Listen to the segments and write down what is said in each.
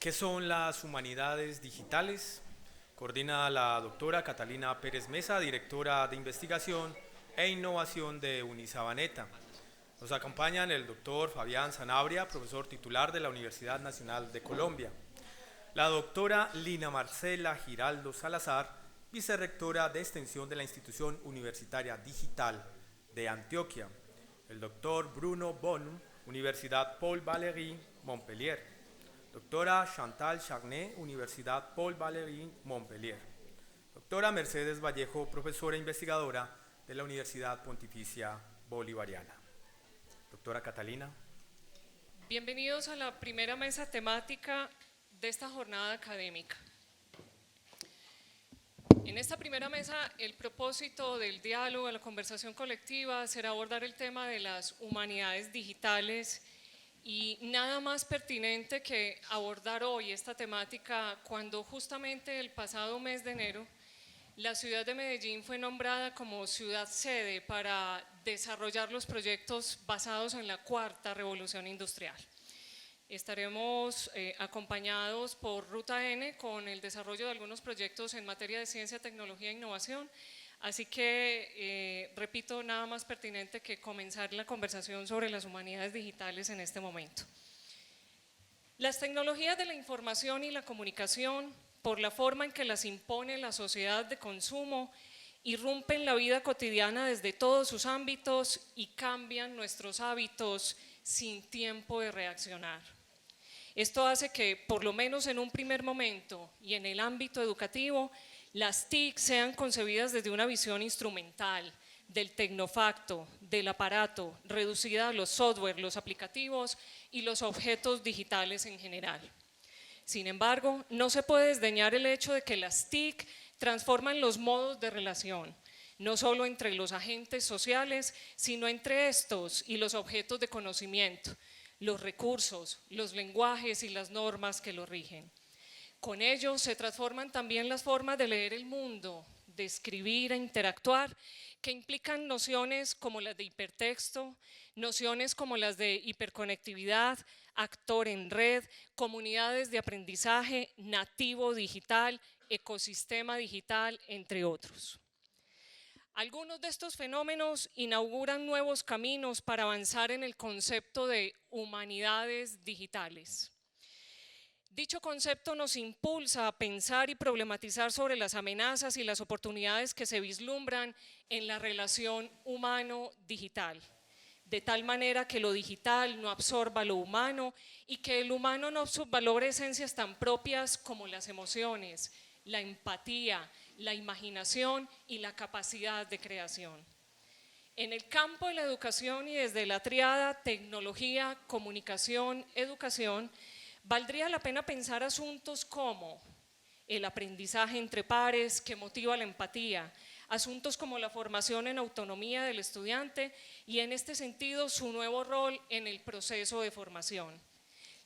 ¿Qué son las humanidades digitales? Coordina la doctora Catalina Pérez Mesa, directora de investigación e innovación de Unisabaneta. Nos acompañan el doctor Fabián Sanabria, profesor titular de la Universidad Nacional de Colombia. La doctora Lina Marcela Giraldo Salazar, vicerrectora de extensión de la Institución Universitaria Digital de Antioquia. El doctor Bruno Bonum, Universidad Paul Valéry, Montpellier. Doctora Chantal Charnet, Universidad Paul Valéry, Montpellier. Doctora Mercedes Vallejo, profesora e investigadora de la Universidad Pontificia Bolivariana. Doctora Catalina. Bienvenidos a la primera mesa temática de esta jornada académica. En esta primera mesa, el propósito del diálogo, de la conversación colectiva, será abordar el tema de las humanidades digitales y nada más pertinente que abordar hoy esta temática cuando justamente el pasado mes de enero la ciudad de Medellín fue nombrada como ciudad sede para desarrollar los proyectos basados en la cuarta revolución industrial. Estaremos acompañados por Ruta N con el desarrollo de algunos proyectos en materia de ciencia, tecnología e innovación. Así que, repito, nada más pertinente que comenzar la conversación sobre las humanidades digitales en este momento. Las tecnologías de la información y la comunicación, por la forma en que las impone la sociedad de consumo, irrumpen la vida cotidiana desde todos sus ámbitos y cambian nuestros hábitos sin tiempo de reaccionar. Esto hace que, por lo menos en un primer momento y en el ámbito educativo, las TIC sean concebidas desde una visión instrumental, del tecnofacto, del aparato, reducida a los software, los aplicativos y los objetos digitales en general. Sin embargo, no se puede desdeñar el hecho de que las TIC transforman los modos de relación, no solo entre los agentes sociales, sino entre estos y los objetos de conocimiento, los recursos, los lenguajes y las normas que lo rigen. Con ello se transforman también las formas de leer el mundo, de escribir e interactuar, que implican nociones como las de hipertexto, nociones como las de hiperconectividad, actor en red, comunidades de aprendizaje, nativo digital, ecosistema digital, entre otros. Algunos de estos fenómenos inauguran nuevos caminos para avanzar en el concepto de humanidades digitales. Dicho concepto nos impulsa a pensar y problematizar sobre las amenazas y las oportunidades que se vislumbran en la relación humano-digital, de tal manera que lo digital no absorba lo humano y que el humano no subvalore esencias tan propias como las emociones, la empatía, la imaginación y la capacidad de creación. En el campo de la educación y desde la tríada tecnología, comunicación, educación, valdría la pena pensar asuntos como el aprendizaje entre pares que motiva la empatía, asuntos como la formación en autonomía del estudiante y en este sentido su nuevo rol en el proceso de formación,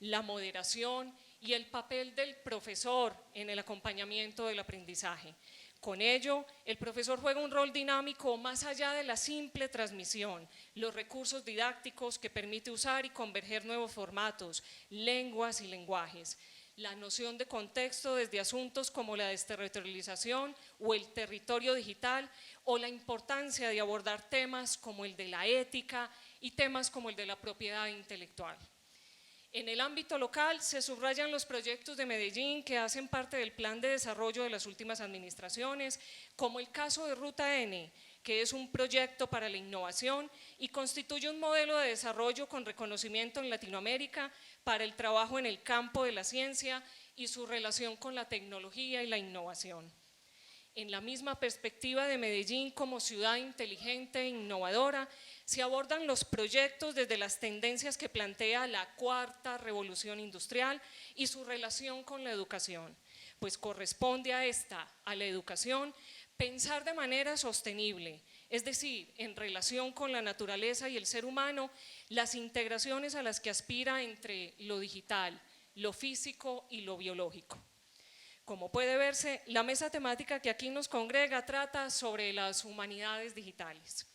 la moderación y el papel del profesor en el acompañamiento del aprendizaje. Con ello, el profesor juega un rol dinámico más allá de la simple transmisión, los recursos didácticos que permite usar y converger nuevos formatos, lenguas y lenguajes, la noción de contexto desde asuntos como la desterritorialización o el territorio digital, o la importancia de abordar temas como el de la ética y temas como el de la propiedad intelectual. En el ámbito local se subrayan los proyectos de Medellín que hacen parte del plan de desarrollo de las últimas administraciones, como el caso de Ruta N, que es un proyecto para la innovación y constituye un modelo de desarrollo con reconocimiento en Latinoamérica para el trabajo en el campo de la ciencia y su relación con la tecnología y la innovación. En la misma perspectiva de Medellín como ciudad inteligente e innovadora, se abordan los proyectos desde las tendencias que plantea la cuarta revolución industrial y su relación con la educación, pues corresponde a esta, a la educación, pensar de manera sostenible, es decir, en relación con la naturaleza y el ser humano, las integraciones a las que aspira entre lo digital, lo físico y lo biológico. Como puede verse, la mesa temática que aquí nos congrega trata sobre las humanidades digitales.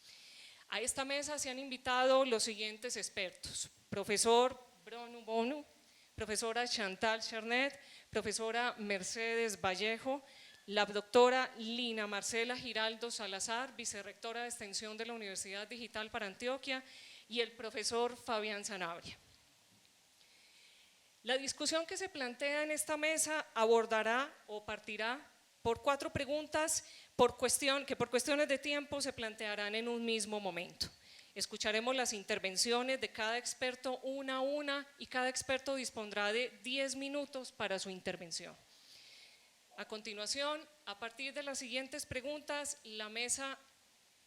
A esta mesa se han invitado los siguientes expertos: profesor Bruno Bonum, profesora Chantal Charnet, profesora Mercedes Vallejo, la doctora Lina Marcela Giraldo Salazar, vicerrectora de extensión de la Universidad Digital para Antioquia, y el profesor Fabián Sanabria. La discusión que se plantea en esta mesa abordará o partirá por 4 preguntas que por cuestiones de tiempo se plantearán en un mismo momento. Escucharemos las intervenciones de cada experto una a una y cada experto dispondrá de 10 minutos para su intervención. A continuación, a partir de las siguientes preguntas, la mesa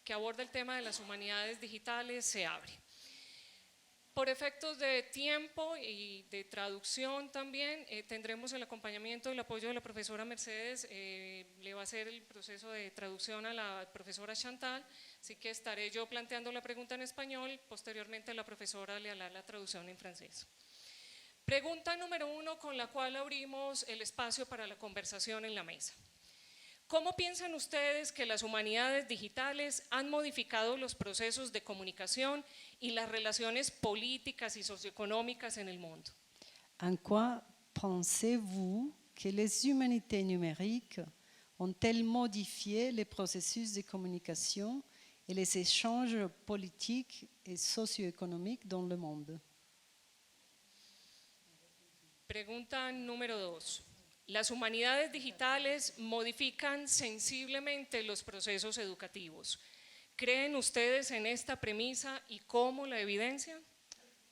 que aborda el tema de las humanidades digitales se abre. Por efectos de tiempo y de traducción también, tendremos el acompañamiento y el apoyo de la profesora Mercedes, le va a hacer el proceso de traducción a la profesora Chantal, así que estaré yo planteando la pregunta en español, posteriormente la profesora le hará la traducción en francés. Pregunta número 1 con la cual abrimos el espacio para la conversación en la mesa. ¿Cómo piensan ustedes que las humanidades digitales han modificado los procesos de comunicación y las relaciones políticas y socioeconómicas en el mundo? En quoi pensez-vous que les humanités numériques ont-elles modifié les processus de communication et les échanges politiques et socio-économiques dans le monde? Pregunta número 2. ¿Las humanidades digitales modifican sensiblemente los procesos educativos? ¿Creen ustedes en esta premisa y cómo la evidencian?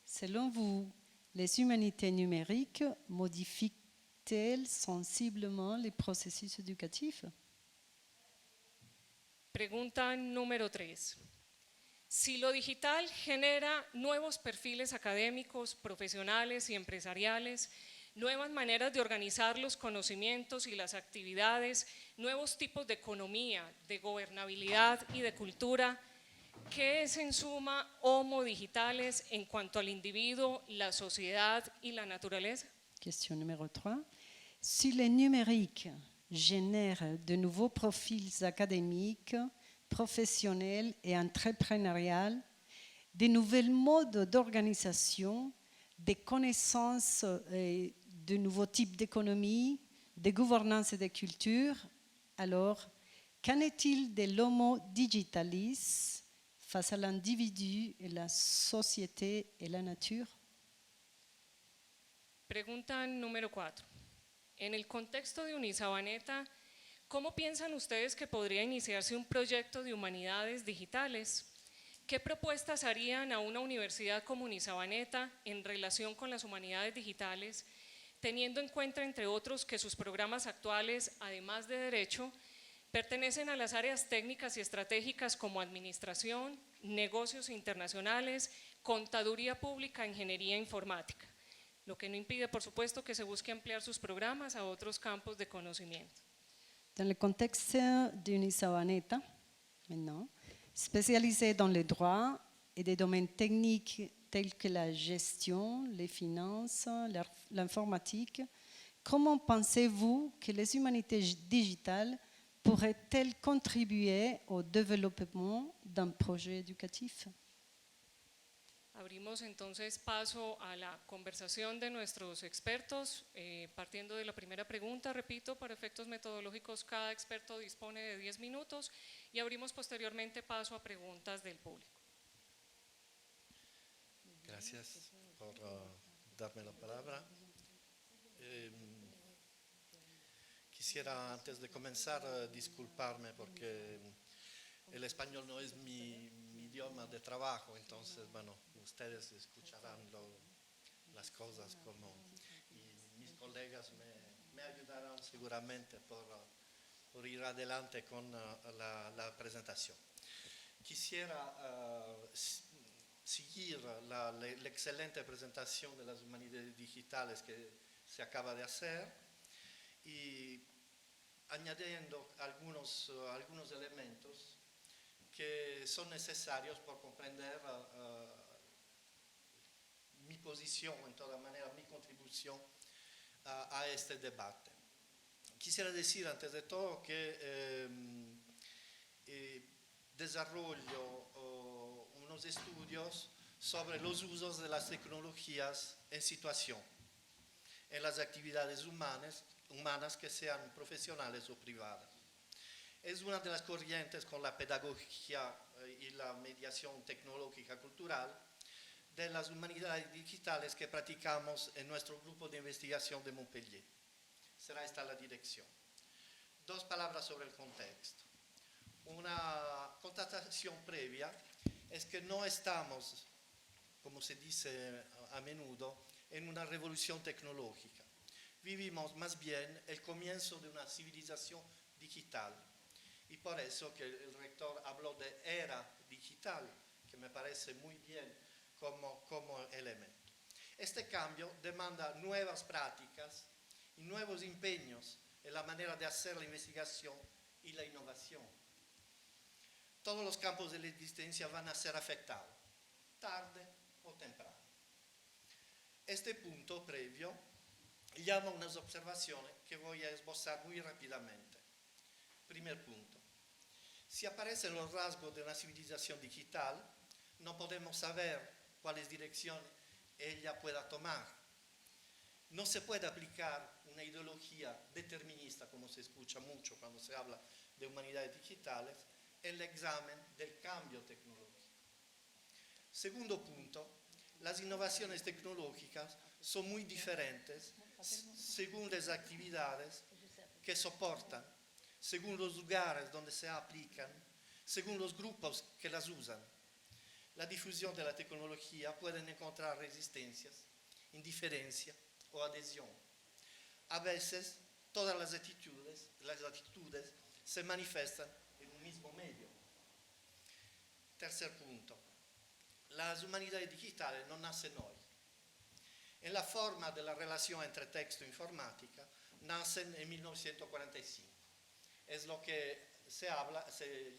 Selon vous, les humanités numériques modifient-elles sensiblement les processus éducatifs? Pregunta número 3. Si lo digital genera nuevos perfiles académicos, profesionales y empresariales, nuevas maneras de organizar los conocimientos y las actividades, nuevos tipos de economía, de gobernabilidad y de cultura, ¿qué es en suma Homo digitales en cuanto al individuo, la sociedad y la naturaleza? Question numéro 3. Si les numériques génèrent de nouveaux profils académiques, professionnels et entrepreneuriaux, de nouveaux modes d'organisation, des connaissances et de nouveaux types d'économie, de gouvernance et de culture, alors qu'en est-il de l'homo digitalis face à l'individu et la société et la nature? Pregunta número 4. En el contexto de Unisabaneta, ¿cómo piensan ustedes que podría iniciarse un proyecto de humanidades digitales? ¿Qué propuestas harían a una universidad como Unisabaneta en relación con las humanidades digitales, teniendo en cuenta, entre otros, que sus programas actuales, además de Derecho, pertenecen a las áreas técnicas y estratégicas como Administración, Negocios Internacionales, Contaduría Pública, Ingeniería Informática? Lo que no impide, por supuesto, que se busque ampliar sus programas a otros campos de conocimiento. Dans le contexte d'Unisabaneta, maintenant, spécialisé dans les droits et des domaines techniques tels que la gestion, les finances, l'informatique, comment pensez-vous que les humanités digitales pourraient-elles contribuer au développement d'un projet éducatif? Abrimos entonces paso a la conversación de nuestros expertos, partiendo de la primera pregunta, repito, para efectos metodológicos cada experto dispone de 10 minutos y abrimos posteriormente paso a preguntas del público. Gracias por darme la palabra. Quisiera antes de comenzar disculparme porque el español no es mi idioma de trabajo, entonces, bueno, ustedes escucharán las cosas como, y mis colegas me ayudarán seguramente por ir adelante con la presentación. Quisiera seguir la excelente presentación de las humanidades digitales que se acaba de hacer y añadiendo algunos elementos que son necesarios por comprender mi posición, en toda manera, mi contribución a este debate. Quisiera decir antes de todo que desarrollo unos estudios sobre los usos de las tecnologías en situación. en las actividades humanas que sean profesionales o privadas. Es una de las corrientes con la pedagogía y la mediación tecnológica cultural de las humanidades digitales que practicamos en nuestro grupo de investigación de Montpellier. Será esta la dirección. Dos palabras sobre el contexto. Una constatación previa es que no estamos, como se dice a menudo, en una revolución tecnológica. Vivimos más bien el comienzo de una civilización digital. Y por eso que el rector habló de era digital, que me parece muy bien como elemento. Este cambio demanda nuevas prácticas y nuevos empeños en la manera de hacer la investigación y la innovación. Todos los campos de la existencia van a ser afectados, tarde o temprano. Este punto previo llama unas observaciones que voy a esbozar muy rápidamente. Primer punto. Si aparecen los rasgos de una civilización digital, no podemos saber cuáles direcciones ella pueda tomar. No se puede aplicar una ideología determinista, como se escucha mucho cuando se habla de humanidades digitales, en el examen del cambio tecnológico. Segundo punto, las innovaciones tecnológicas son muy diferentes según las actividades que soportan, según los lugares donde se aplican, según los grupos que las usan. La difusión de la tecnología puede encontrar resistencias, indiferencia o adhesión. A veces, todas las actitudes se manifiestan en un mismo medio. Tercer punto. Las humanidades digitales no nacen hoy. En la forma de la relación entre texto e informática, nacen en 1945. Es lo que se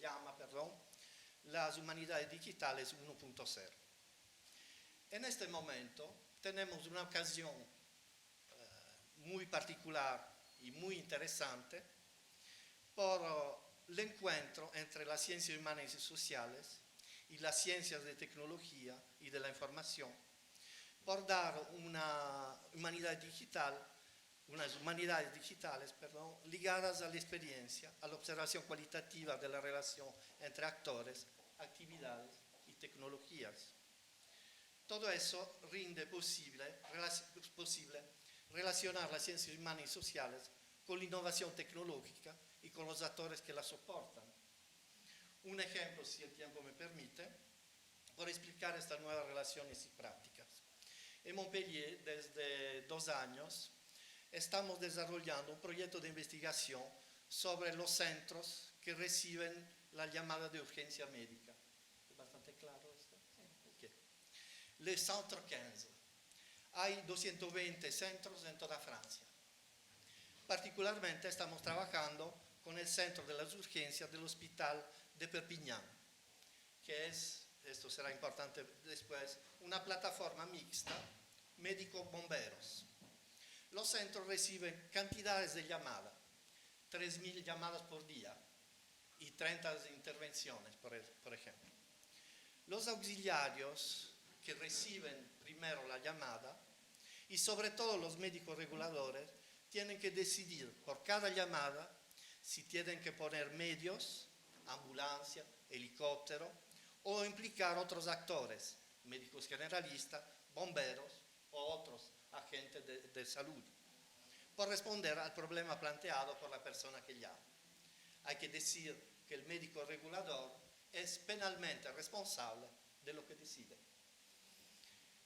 llama las humanidades digitales 1.0. En este momento tenemos una ocasión muy particular y muy interesante por el encuentro entre las ciencias humanas y sociales y las ciencias de tecnología y de la información, por dar unas humanidades digitales ligadas a la experiencia, a la observación cualitativa de la relación entre actores, actividades y tecnologías. Todo eso rinde posible relacionar las ciencias humanas y sociales con la innovación tecnológica y con los actores que la soportan. Un ejemplo, si el tiempo me permite, por explicar estas nuevas relaciones y prácticas. En Montpellier, desde 2 años, estamos desarrollando un proyecto de investigación sobre los centros que reciben la llamada de urgencia médica. ¿Es bastante claro esto? Okay. Les Centres 15. Hay 220 centros en toda Francia. Particularmente estamos trabajando con el centro de las urgencias del Hospital de Perpignan, que es, esto será importante después, una plataforma mixta médico-bomberos. Los centros reciben cantidades de llamadas, 3.000 llamadas por día y 30 intervenciones, por ejemplo. Los auxiliarios que reciben primero la llamada y sobre todo los médicos reguladores tienen que decidir por cada llamada si tienen que poner medios, ambulancia, helicóptero o implicar otros actores, médicos generalistas, bomberos o otros agentes de salud, por responder al problema planteado por la persona que llama. Hay que decir que el médico regulador es penalmente responsable de lo que decide.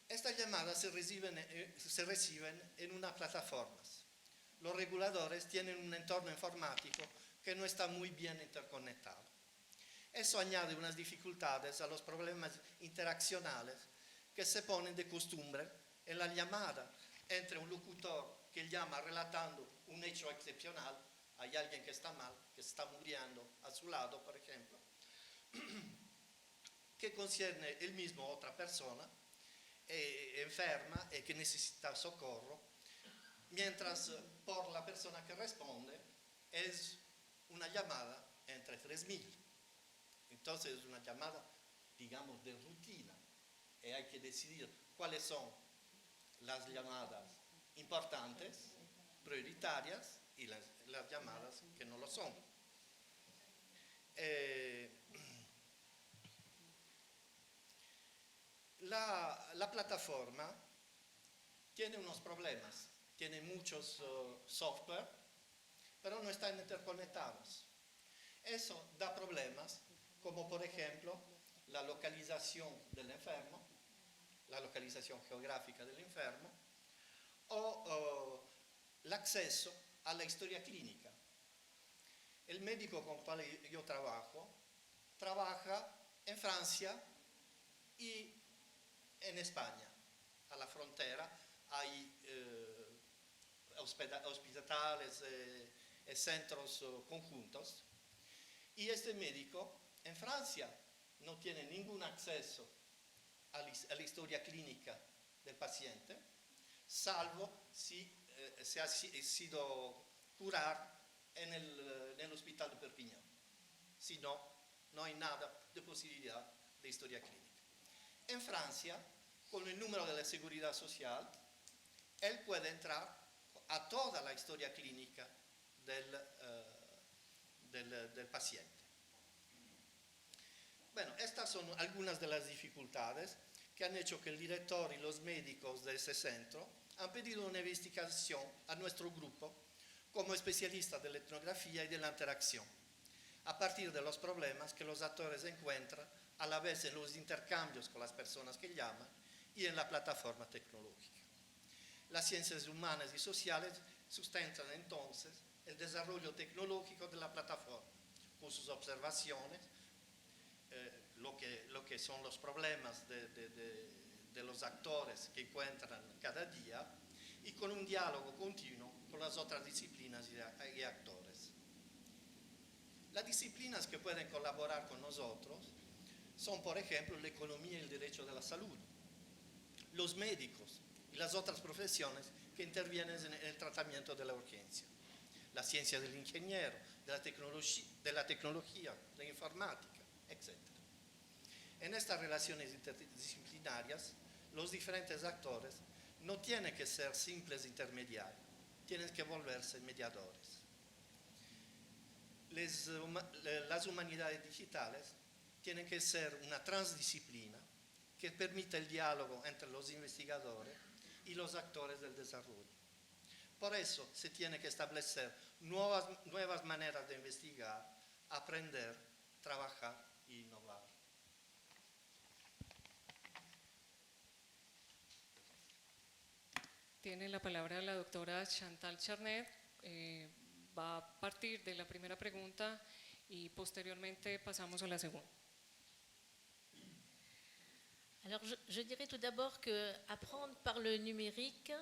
Estas llamadas se reciben en unas plataformas. Los reguladores tienen un entorno informático que no está muy bien interconectado. Eso añade unas dificultades a los problemas interaccionales que se ponen de costumbre en la llamada entre un locutor que llama relatando un hecho excepcional, hay alguien que está mal, que está muriendo a su lado, por ejemplo, que concierne él mismo a otra persona enferma y que necesita socorro, mientras por la persona que responde es una llamada entre 3.000. Entonces es una llamada, digamos, de rutina y hay que decidir cuáles son las llamadas importantes, prioritarias, y las llamadas que no lo son. La plataforma tiene unos problemas, tiene muchos software, pero no están interconectados. Eso da problemas, como por ejemplo la localización del enfermo, la localización geográfica del enfermo, o el acceso a la historia clínica. El médico con el cual yo trabaja en Francia y en España. A la frontera hay hospitales y centros conjuntos. Y este médico en Francia no tiene ningún acceso a la historia clínica del paciente, salvo si se ha sido curar en el hospital de Perpiñán. Si no, no hay nada de posibilidad de historia clínica. En Francia, con el número de la seguridad social, él puede entrar a toda la historia clínica del paciente. Bueno, estas son algunas de las dificultades que han hecho que el director y los médicos de ese centro han pedido una investigación a nuestro grupo como especialistas de la etnografía y de la interacción, a partir de los problemas que los actores encuentran a la vez en los intercambios con las personas que llaman y en la plataforma tecnológica. Las ciencias humanas y sociales sustentan entonces el desarrollo tecnológico de la plataforma, con sus observaciones, lo que son los problemas de los actores que encuentran cada día, y con un diálogo continuo con las otras disciplinas y actores. Las disciplinas que pueden colaborar con nosotros son, por ejemplo, la economía y el derecho de la salud, los médicos y las otras profesiones que intervienen en el tratamiento de la urgencia, la ciencia del ingeniero, de la tecnología, de la informática, etc. En estas relaciones interdisciplinarias, los diferentes actores no tienen que ser simples intermediarios, tienen que volverse mediadores. Las humanidades digitales tienen que ser una transdisciplina que permita el diálogo entre los investigadores y los actores del desarrollo. Por eso se tiene que establecer nuevas maneras de investigar, aprender, trabajar e innovar. Tiene la palabra la doctora Chantal Charnet. Va a partir de la primera pregunta y posteriormente pasamos a la segunda. Alors, je dirais tout d'abord qu'apprendre par le numérique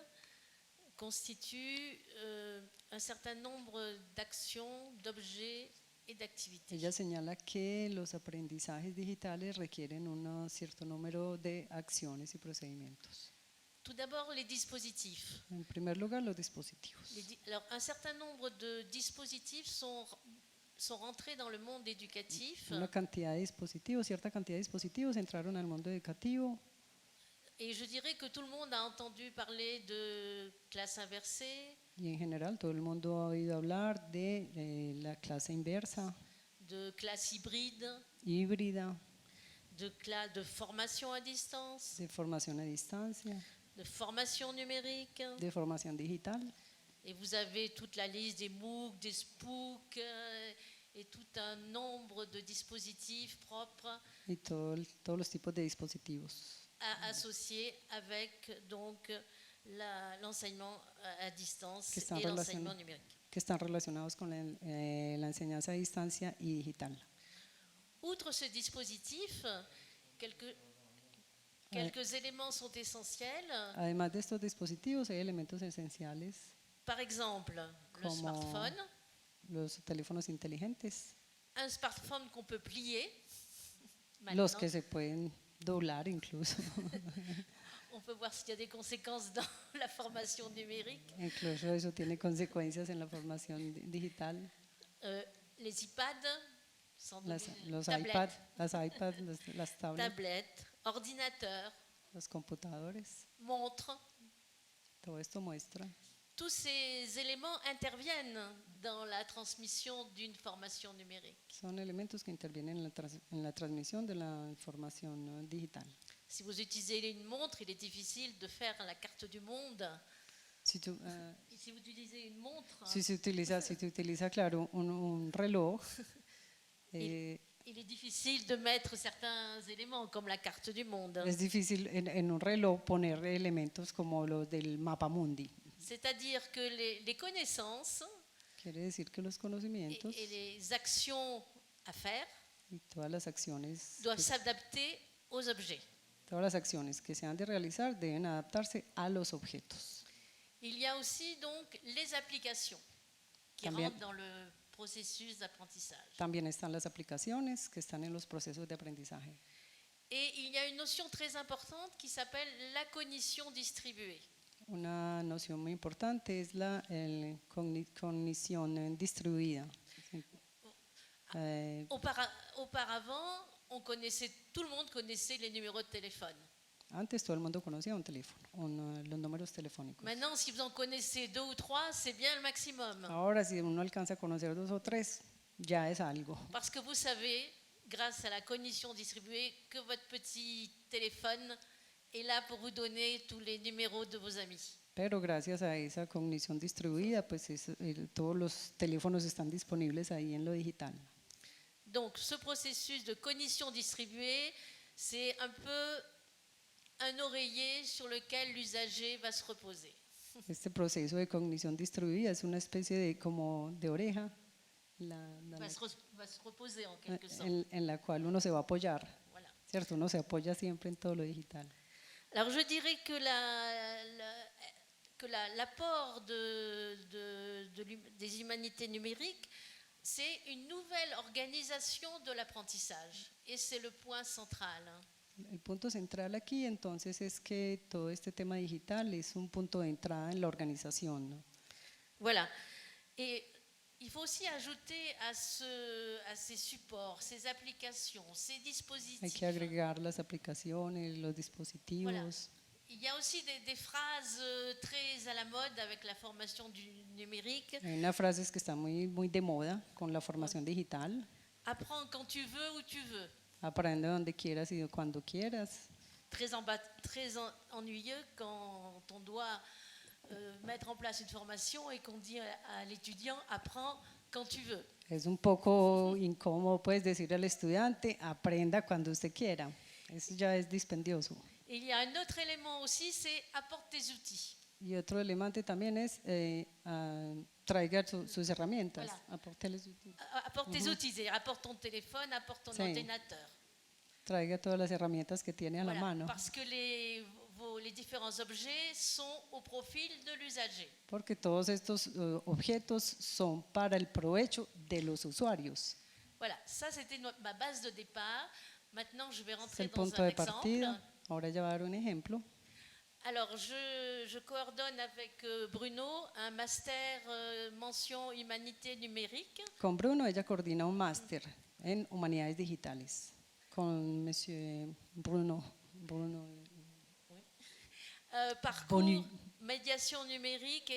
constitue un certain nombre d'actions, d'objets et d'activités. Ella señala que los aprendizajes digitales requieren un cierto número de acciones y procedimientos. Tout d'abord, les dispositifs. En primer lugar, los dispositivos. Alors, un certain nombre de dispositifs sont rentrés dans le monde éducatif. Una cantidad de dispositivos, cierta cantidad de dispositivos entraron al mundo educativo. Et je dirais que tout le monde a entendu parler de classe inversée. Y en general todo el mundo ha oído hablar de la clase inversa, De classe hybride, híbrida, de formation à distance, de formación a distancia, de formation numérique. de formación digital. Et vous avez toute la liste des MOOC, des SPOOC et tout un nombre de dispositifs propres Y todos los tipos de dispositivos associés avec donc l'enseignement à distance Que están et l'enseignement numérique. que están relacionados con la enseñanza a distancia y digital. Outre ce dispositif, quelques éléments sont essentiels. Además de estos dispositivos hay elementos esenciales Par exemple, le como smartphone. los teléfonos inteligentes, Un smartphone qu'on peut plier. los Maintenant, que se pueden doblar incluso. on peut voir s'il y a des conséquences dans la formation numérique. Incluso eso tiene consecuencias en la formación digital. Les iPads, sans Los tablettes, iPads, las tablets, tablettes, ordinateurs, los computadores, montres, Todo esto muestra. Tous ces éléments interviennent dans la transmission d'une formation numérique. Son elementos que intervienen en la transmisión de la información digital. Si vous utilisez une montre, il est difficile de faire la carte du monde. Si, tú, Et si vous utilisez une montre, si se utiliza, claro, un reloj, il est difficile de mettre certains éléments comme la carte du monde. es difícil en un reloj poner elementos como los del mapa mundi. C'est-à-dire que les connaissances Quiere decir que los conocimientos et les actions à faire y todas las acciones, doivent s'adapter aux objets. todas las acciones que se han de realizar deben adaptarse a los objetos. Il y a aussi donc les applications qui También. rentrent dans le processus d'apprentissage. También están las aplicaciones que están en los procesos de aprendizaje. Et il y a une notion très importante qui s'appelle la cognition distribuée. Una noción muy importante es la cognición distribuida. Auparavant, tout le monde connaissait les numéros de téléphone. Antes todo el mundo conocía un teléfono, los números telefónicos. Maintenant, si vous en connaissez 2 ou 3, c'est bien le maximum. Ahora, si uno alcanza a conocer 2 o 3, ya es algo. Parce que vous savez, grâce à la cognition distribuée, que votre petit téléphone est là pour vous donner tous les numéros de vos amis. Pero gracias a esa cognición distribuida, pues todos los teléfonos están disponibles ahí en lo digital. Donc, ce processus de cognition distribuée, c'est un peu un oreiller sur lequel l'usager va se reposer. Este proceso de cognición distribuida es una especie de como de oreja Va se reposer en quelque sorte. en la cual uno se va a apoyar, Voilà. ¿cierto? Uno se apoya siempre en todo lo digital. Alors, je dirais que l'apport des humanités numériques, c'est une nouvelle organisation de l'apprentissage. Et c'est le point central. El punto central aquí entonces es que todo este tema digital es un punto de entrada en la organización, ¿no? Voilà. Et il faut aussi ajouter à ces supports, ces applications, ces Hay dispositifs. que agregar las aplicaciones, los dispositivos. Voilà. Il y a aussi des phrases très à la mode avec la formation du numérique. Hay unas frases que están muy de moda con la formación digital. Apprends quand tu veux, où tu veux. Aprende donde quieras y cuando quieras. Très ennuyeux quand on doit mettre en place une formation et qu'on dit à l'étudiant apprends quand tu veux. Es un poco incómodo pues decir al estudiante aprenda cuando usted quiera. Eso ya es dispendioso. Et il y a un autre élément aussi, c'est apporte tes outils. Y otro elemento también es traiga sus herramientas. Voilà. Apporte tes outils, c'est-à-dire apporte ton téléphone, apporte ton Sí. ordinateur. Traiga todas las herramientas que tiene a la Voilà, mano. parce que les différents objets sont au profil de l'usager. Porque todos estos objetos son para el provecho de los usuarios. Voilà, ça c'était ma base de départ. Maintenant, je vais Es rentrer el dans punto un de exemple. partida. Ahora ya va a dar un ejemplo. Alors, je coordonne avec Bruno un master mention humanité numérique. Con Bruno ella coordina un máster en humanidades digitales. Con Monsieur Bruno Parcours Bonu. médiation numérique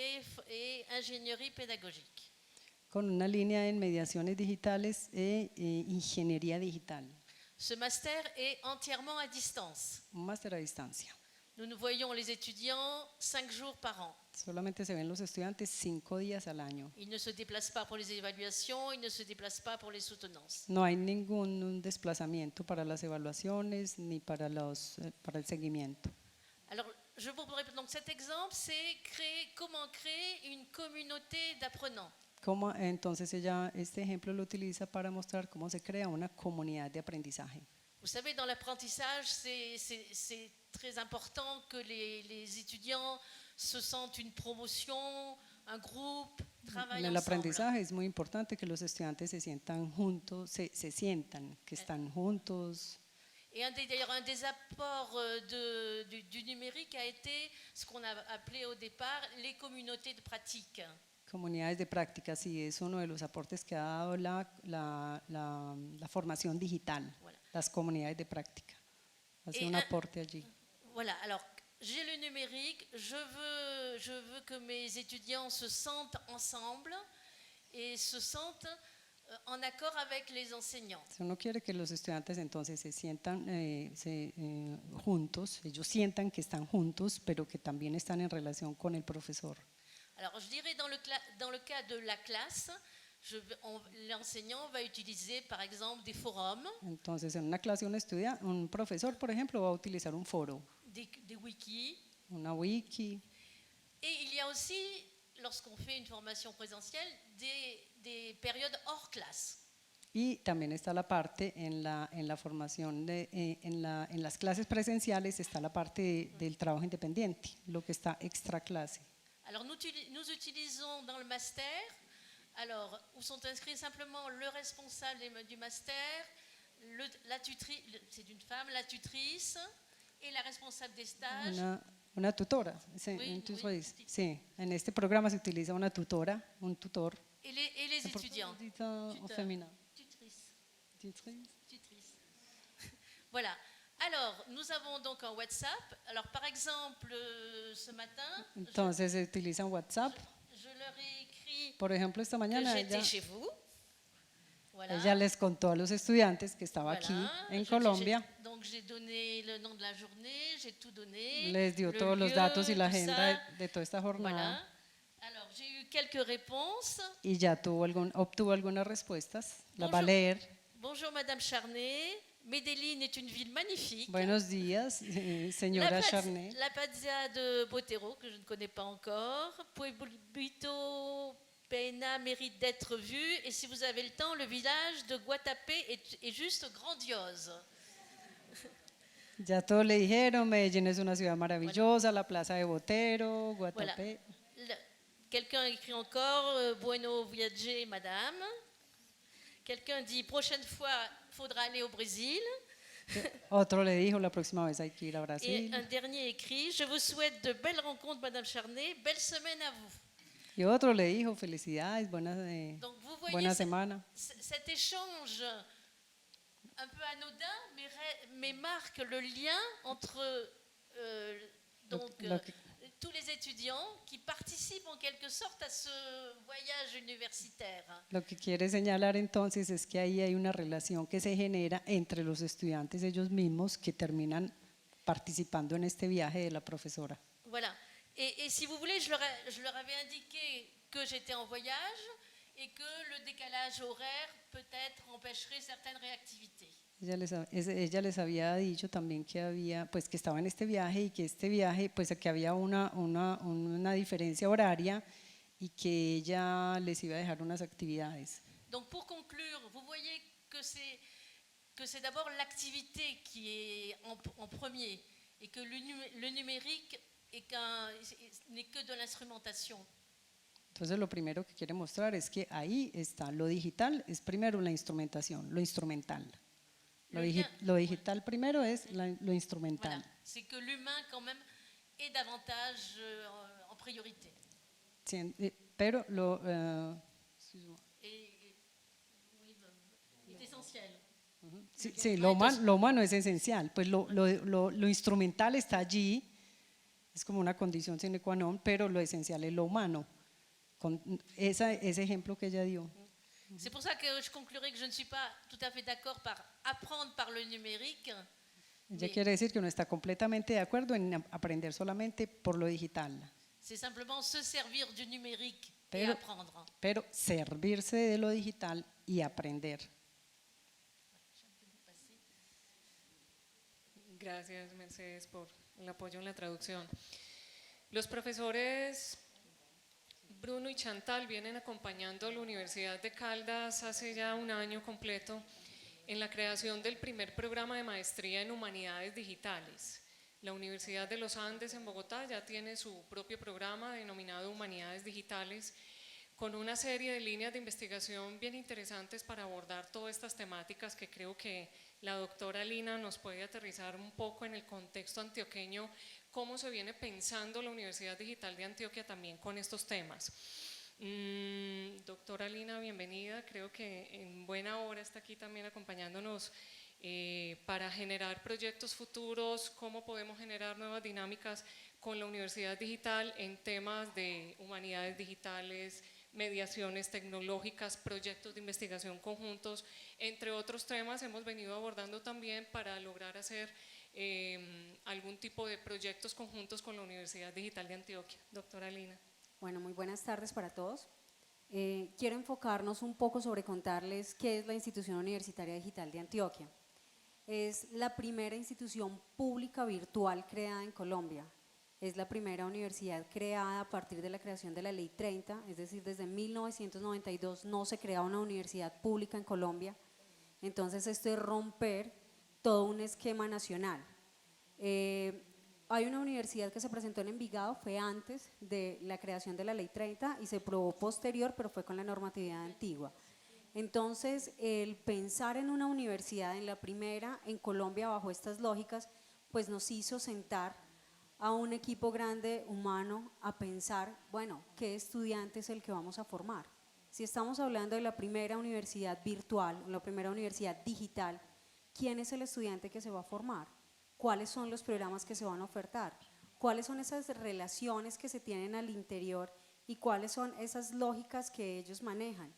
et ingénierie pédagogique. con una línea en mediaciones digitales e ingeniería digital. Ce master est entièrement à distance. Un máster a distancia. Nous voyons les étudiants 5 jours par an. Solamente se ven los estudiantes 5 días al año. Ils ne se déplacent pas pour les évaluations, ils ne se déplacent pas pour les soutenances. No hay ningún desplazamiento para las evaluaciones ni para el seguimiento. Alors, je vous proposerai donc cet exemple, c'est comment créer une communauté d'apprenants. Entonces este ejemplo lo utiliza para mostrar cómo se crea una comunidad de aprendizaje. Vous savez, dans l'apprentissage, c'est très important que les étudiants se sentent une promotion, un groupe, travaillent En el ensemble. aprendizaje es muy importante que los estudiantes se sientan juntos, se sientan que están juntos. Et d'ailleurs, un des apports du numérique a été ce qu'on a appelé au départ les communautés de pratique. Comunidades de práctica, sí, es uno de los aportes que ha dado la formación digital, Voilà. las comunidades de práctica. Hace Y, un aporte allí. Voilà, alors j'ai le numérique, je veux que mes étudiants se sentent ensemble et se sentent en accord avec les enseignants. Si uno quiere que los estudiantes entonces se sientan juntos, ellos sientan que están juntos, pero que también están en relación con el profesor. Alors, je dirais dans le cas de la classe, l'enseignant va utiliser par exemple des forums, Entonces, en una clase un profesor, por ejemplo, va a utilizar un foro, des wikis. una wiki, Et il y a aussi, lorsqu'on fait une formation présentielle, des périodes hors classe. y también está la parte en la formación, en las clases presenciales está la parte del trabajo independiente, lo que está extra clase. Alors nous utilisons dans le master, alors où sont inscrits simplement le responsable du master, la tutrice, c'est une femme, la tutrice et la responsable des stages. Una tutora, sí, sí, en este programa se utiliza una tutora, un tutor. Et les étudiants. Tutrice. Voilà. Alors, nous avons donc un WhatsApp. Alors, par exemple, ce matin, Entonces se utiliza un WhatsApp. je leur ai écrit Por ejemplo, esta que mañana j'étais chez vous. Voilà. ella les contó a los estudiantes que estaba Voilà. aquí en Colombia, Donc, j'ai donné le nom de la journée, j'ai tout donné. les dio le todos los lieu, datos y la tout agenda ça. de toda esta jornada. Voilà. Alors, j'ai eu quelques réponses. Y ya obtuvo algunas respuestas, las va a Bonjour. leer. Bonjour Madame Charnay, Medellín est une ville magnifique. Buenos días, señora Charnay. La Pazia de Botero, que je ne connais pas encore. Pueblito Pena mérite d'être vu. Et si vous avez le temps, le village de Guatapé est juste grandiose. Ya todos le dijeron, Medellín es una ciudad maravillosa, la plaza de Botero, Guatapé. Quelqu'un écrit encore Bueno viaje, madame. Quelqu'un dit prochaine fois, il faudra aller au Brésil. Otro le dijo, la próxima vez hay que ir a Et Brasil. un dernier écrit je vous souhaite de belles rencontres, Madame Charnay. Belle semaine à vous. Y otro le dijo, felicidades, Donc vous voyez buena semana. cet échange un peu anodin, mais marque le lien entre tous les étudiants qui participent en quelque sorte à ce voyage universitaire. Lo que quiere señalar entonces es que ahí hay una relación que se genera entre los estudiantes ellos mismos que terminan participando en este viaje de la profesora. Voilà. Et si vous voulez, je leur avais indiqué que j'étais en voyage et que le décalage horaire peut-être empêcherait certaines réactivités. Ella les había dicho también que había, pues que estaba en este viaje y que este viaje, pues que había una diferencia horaria y que ella les iba a dejar unas actividades. Donc pour conclure, vous voyez que c'est d'abord l'activité qui est en premier et que le numérique n'est que de l'instrumentation. Entonces lo primero que quiere mostrar es que ahí está lo digital, es primero la instrumentación, lo instrumental. Lo digital primero es lo instrumental. Voilà. C'est que l'humain quand même est davantage en priorité. Pero est essentiel. Sí, lo humano es esencial, pues lo instrumental está allí, es como una condición sine qua non, pero lo esencial es lo humano, con ese ejemplo que ella dio. C'est pour ça que je conclurai que je ne suis pas tout à fait d'accord par apprendre par le numérique. Ella quiere decir que no está completamente de acuerdo en aprender solamente por lo digital. C'est simplement se servir du numérique et apprendre. Pero servirse de lo digital y aprender. Gracias, Mercedes, por el apoyo en la traducción. Los profesores Bruno y Chantal vienen acompañando a la Universidad de Caldas hace ya un año completo en la creación del primer programa de maestría en Humanidades Digitales. La Universidad de los Andes en Bogotá ya tiene su propio programa denominado Humanidades Digitales, con una serie de líneas de investigación bien interesantes para abordar todas estas temáticas que creo que la doctora Lina nos puede aterrizar un poco en el contexto antioqueño, cómo se viene pensando la Universidad Digital de Antioquia también con estos temas. Doctora Lina, bienvenida, creo que en buena hora está aquí también acompañándonos para generar proyectos futuros, cómo podemos generar nuevas dinámicas con la Universidad Digital en temas de humanidades digitales, mediaciones tecnológicas, proyectos de investigación conjuntos, entre otros temas hemos venido abordando también para lograr hacer algún tipo de proyectos conjuntos con la Universidad Digital de Antioquia. Doctora Lina. Bueno, muy buenas tardes para todos. Quiero enfocarnos un poco sobre contarles qué es la Institución Universitaria Digital de Antioquia. Es la primera institución pública virtual creada en Colombia. Es la primera universidad creada a partir de la creación de la Ley 30, es decir, desde 1992 no se crea una universidad pública en Colombia. Entonces esto es romper todo un esquema nacional. Hay una universidad que se presentó en Envigado, fue antes de la creación de la Ley 30 y se probó posterior, pero fue con la normatividad antigua. Entonces, el pensar en una universidad, en la primera en Colombia bajo estas lógicas, pues nos hizo sentar a un equipo grande humano a pensar, bueno, ¿qué estudiante es el que vamos a formar? Si estamos hablando de la primera universidad virtual, la primera universidad digital, ¿quién es el estudiante que se va a formar? ¿Cuáles son los programas que se van a ofertar? ¿Cuáles son esas relaciones que se tienen al interior y cuáles son esas lógicas que ellos manejan?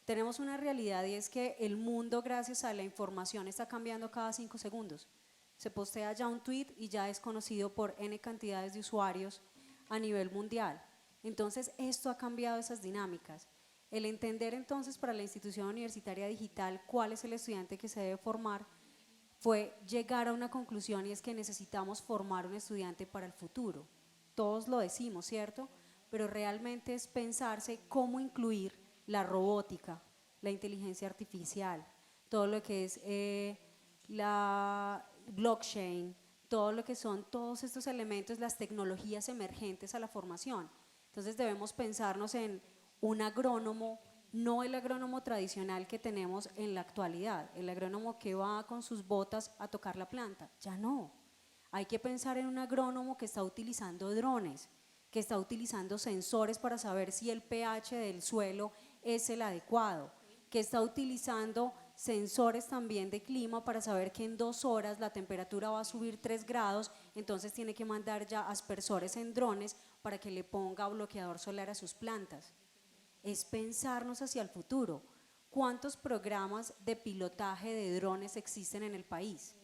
Tenemos una realidad y es que el mundo, gracias a la información, está cambiando cada 5 segundos. Se postea ya un tweet y ya es conocido por N cantidades de usuarios a nivel mundial. Entonces, esto ha cambiado esas dinámicas. El entender entonces para la institución universitaria digital cuál es el estudiante que se debe formar fue llegar a una conclusión y es que necesitamos formar un estudiante para el futuro. Todos lo decimos, ¿cierto? Pero realmente es pensarse cómo incluir la robótica, la inteligencia artificial, todo lo que es la blockchain, todo lo que son todos estos elementos, las tecnologías emergentes a la formación. Entonces debemos pensarnos en un agrónomo, no el agrónomo tradicional que tenemos en la actualidad, el agrónomo que va con sus botas a tocar la planta, ya no. Hay que pensar en un agrónomo que está utilizando drones, que está utilizando sensores para saber si el pH del suelo es el adecuado, que está utilizando sensores también de clima para saber que en 2 horas la temperatura va a subir 3 grados, entonces tiene que mandar ya aspersores en drones para que le ponga bloqueador solar a sus plantas. Es pensarnos hacia el futuro. ¿Cuántos programas de pilotaje de drones existen en el país?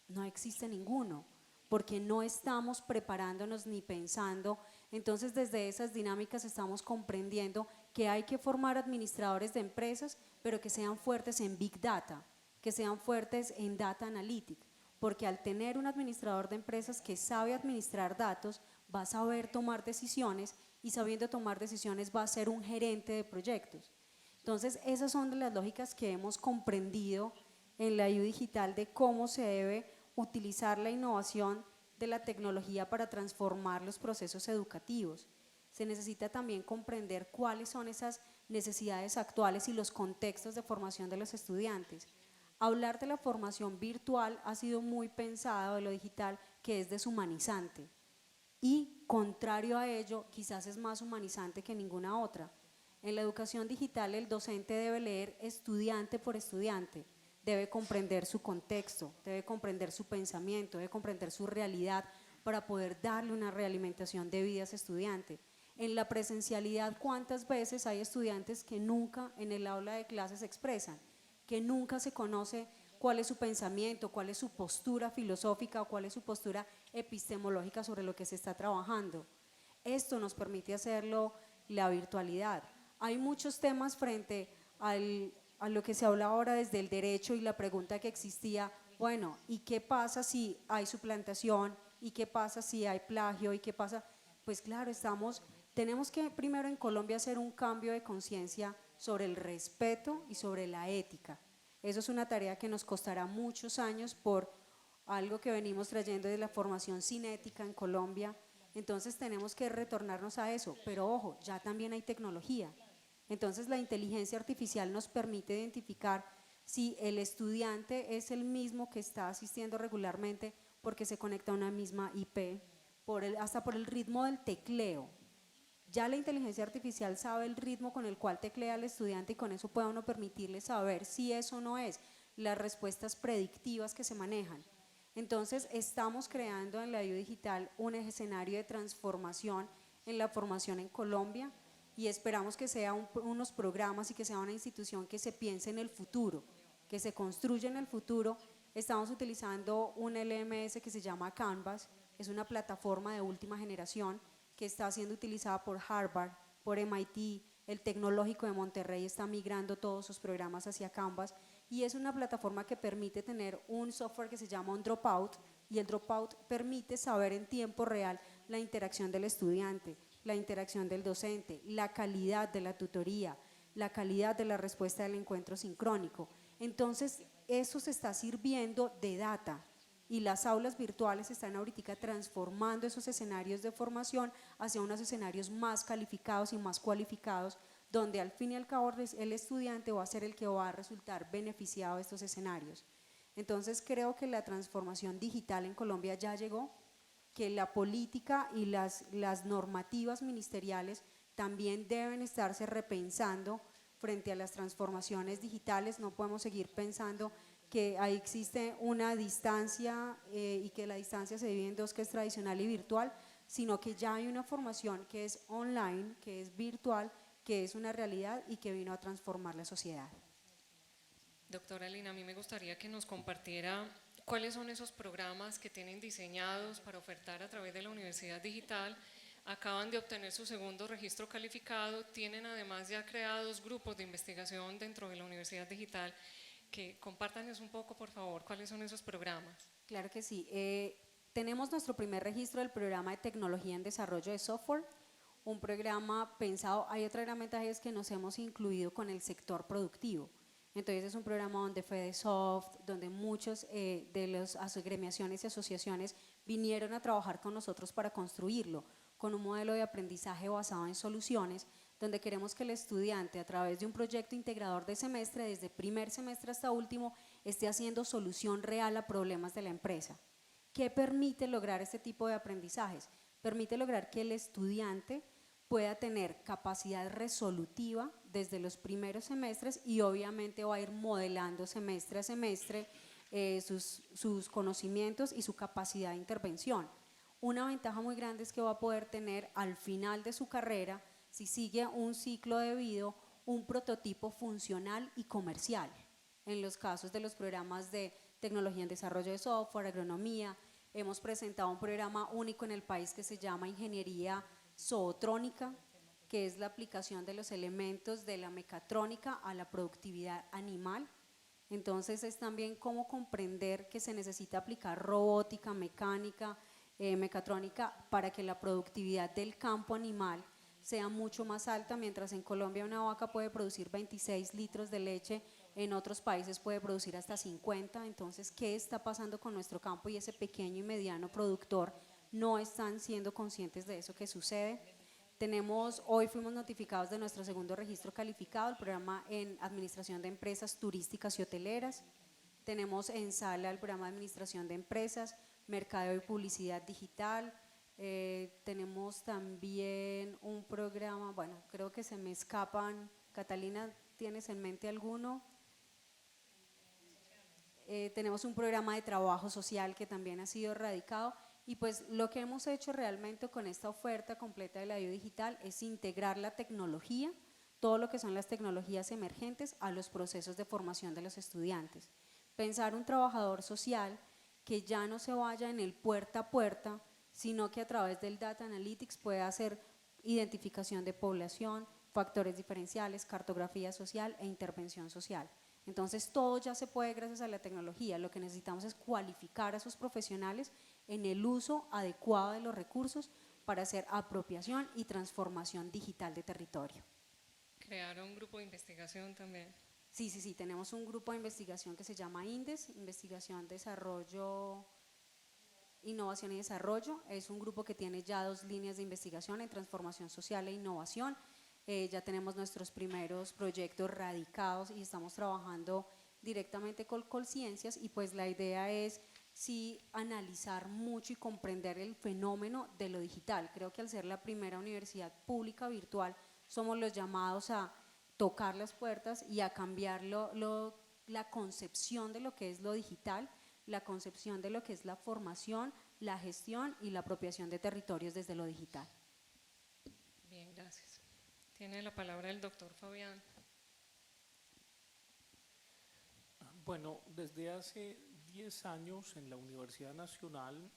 No existe ninguno, porque no estamos preparándonos ni pensando. Entonces, desde esas dinámicas estamos comprendiendo que hay que formar administradores de empresas, pero que sean fuertes en Big Data, que sean fuertes en Data Analytics, porque al tener un administrador de empresas que sabe administrar datos, va a saber tomar decisiones y sabiendo tomar decisiones va a ser un gerente de proyectos. Entonces, esas son de las lógicas que hemos comprendido en la IU Digital de cómo se debe utilizar la innovación de la tecnología para transformar los procesos educativos. Se necesita también comprender cuáles son esas necesidades actuales y los contextos de formación de los estudiantes. Hablar de la formación virtual ha sido muy pensado de lo digital, que es deshumanizante. Y contrario a ello, quizás es más humanizante que ninguna otra. En la educación digital el docente debe leer estudiante por estudiante, debe comprender su contexto, debe comprender su pensamiento, debe comprender su realidad para poder darle una realimentación de vida a ese estudiante. En la presencialidad, ¿cuántas veces hay estudiantes que nunca en el aula de clases se expresan? Que nunca se conoce cuál es su pensamiento, cuál es su postura filosófica o cuál es su postura epistemológica sobre lo que se está trabajando. Esto nos permite hacerlo la virtualidad. Hay muchos temas frente a lo que se habla ahora desde el derecho y la pregunta que existía, bueno, ¿y qué pasa si hay suplantación? ¿Y qué pasa si hay plagio? ¿Y qué pasa? Pues claro, tenemos que primero en Colombia hacer un cambio de conciencia sobre el respeto y sobre la ética. Eso es una tarea que nos costará muchos años por algo que venimos trayendo de la formación sin ética en Colombia. Entonces tenemos que retornarnos a eso, pero ojo, ya también hay tecnología. Entonces la inteligencia artificial nos permite identificar si el estudiante es el mismo que está asistiendo regularmente porque se conecta a una misma IP, hasta por el ritmo del tecleo. Ya la inteligencia artificial sabe el ritmo con el cual teclea el estudiante y con eso puede uno permitirle saber si eso no es. las respuestas predictivas que se manejan. Entonces, estamos creando en la IU Digital un escenario de transformación en la formación en Colombia y esperamos que sea unos programas y que sea una institución que se piense en el futuro, que se construya en el futuro. Estamos utilizando un LMS que se llama Canvas, es una plataforma de última generación que está siendo utilizada por Harvard, por MIT, el Tecnológico de Monterrey está migrando todos sus programas hacia Canvas y es una plataforma que permite tener un software que se llama un Dropout y el Dropout permite saber en tiempo real la interacción del estudiante, la interacción del docente, la calidad de la tutoría, la calidad de la respuesta del encuentro sincrónico. Entonces, eso se está sirviendo de data y las aulas virtuales están ahorita transformando esos escenarios de formación hacia unos escenarios más calificados y más cualificados, donde al fin y al cabo el estudiante va a ser el que va a resultar beneficiado de estos escenarios. Entonces creo que la transformación digital en Colombia ya llegó, que la política y las normativas ministeriales también deben estarse repensando frente a las transformaciones digitales. No podemos seguir pensando que ahí existe una distancia y que la distancia se divide en dos, que es tradicional y virtual, sino que ya hay una formación que es online, que es virtual, que es una realidad y que vino a transformar la sociedad. Doctora Lina, a mí me gustaría que nos compartiera cuáles son esos programas que tienen diseñados para ofertar a través de la Universidad Digital. Acaban de obtener su segundo registro calificado, tienen además ya creados grupos de investigación dentro de la Universidad Digital. Que compártanos un poco, por favor, cuáles son esos programas. Claro que sí. Tenemos nuestro primer registro del programa de tecnología en desarrollo de software, un programa pensado, hay otra gran ventaja es que nos hemos incluido con el sector productivo. Entonces es un programa donde FedeSoft, donde muchos de las agremiaciones y asociaciones vinieron a trabajar con nosotros para construirlo, con un modelo de aprendizaje basado en soluciones, donde queremos que el estudiante a través de un proyecto integrador de semestre, desde primer semestre hasta último, esté haciendo solución real a problemas de la empresa. ¿Qué permite lograr este tipo de aprendizajes? Permite lograr que el estudiante pueda tener capacidad resolutiva desde los primeros semestres y obviamente va a ir modelando semestre a semestre sus conocimientos y su capacidad de intervención. Una ventaja muy grande es que va a poder tener al final de su carrera, si sigue un ciclo debido, un prototipo funcional y comercial. En los casos de los programas de tecnología en desarrollo de software, agronomía, hemos presentado un programa único en el país que se llama Ingeniería Zootrónica, que es la aplicación de los elementos de la mecatrónica a la productividad animal. Entonces es también cómo comprender que se necesita aplicar robótica, mecánica, mecatrónica para que la productividad del campo animal sea mucho más alta, mientras en Colombia una vaca puede producir 26 litros de leche, en otros países puede producir hasta 50, entonces ¿qué está pasando con nuestro campo? Y ese pequeño y mediano productor no están siendo conscientes de eso que sucede. Hoy fuimos notificados de nuestro segundo registro calificado, el programa en Administración de Empresas Turísticas y Hoteleras. Tenemos en sala el programa de Administración de Empresas, Mercadeo y Publicidad Digital. Tenemos también un programa, bueno, creo que se me escapan. Catalina, ¿tienes en mente alguno? Tenemos un programa de trabajo social que también ha sido radicado y pues lo que hemos hecho realmente con esta oferta completa de la IU Digital es integrar la tecnología, todo lo que son las tecnologías emergentes a los procesos de formación de los estudiantes. Pensar un trabajador social que ya no se vaya en el puerta a puerta, sino que a través del Data Analytics pueda hacer identificación de población, factores diferenciales, cartografía social e intervención social. Entonces todo ya se puede gracias a la tecnología, lo que necesitamos es cualificar a esos profesionales en el uso adecuado de los recursos para hacer apropiación y transformación digital de territorio. ¿Crearon un grupo de investigación también? Sí, tenemos un grupo de investigación que se llama INDES, Investigación, Desarrollo, Innovación y Desarrollo. Es un grupo que tiene ya 2 líneas de investigación en transformación social e innovación. Ya tenemos nuestros primeros proyectos radicados y estamos trabajando directamente con Colciencias y pues la idea es sí analizar mucho y comprender el fenómeno de lo digital. Creo que al ser la primera universidad pública virtual somos los llamados a tocar las puertas y a cambiar la concepción de lo que es lo digital, la concepción de lo que es la formación, la gestión y la apropiación de territorios desde lo digital. Bien, gracias. Tiene la palabra el doctor Fabián. Bueno, desde hace 10 años en la Universidad Nacional,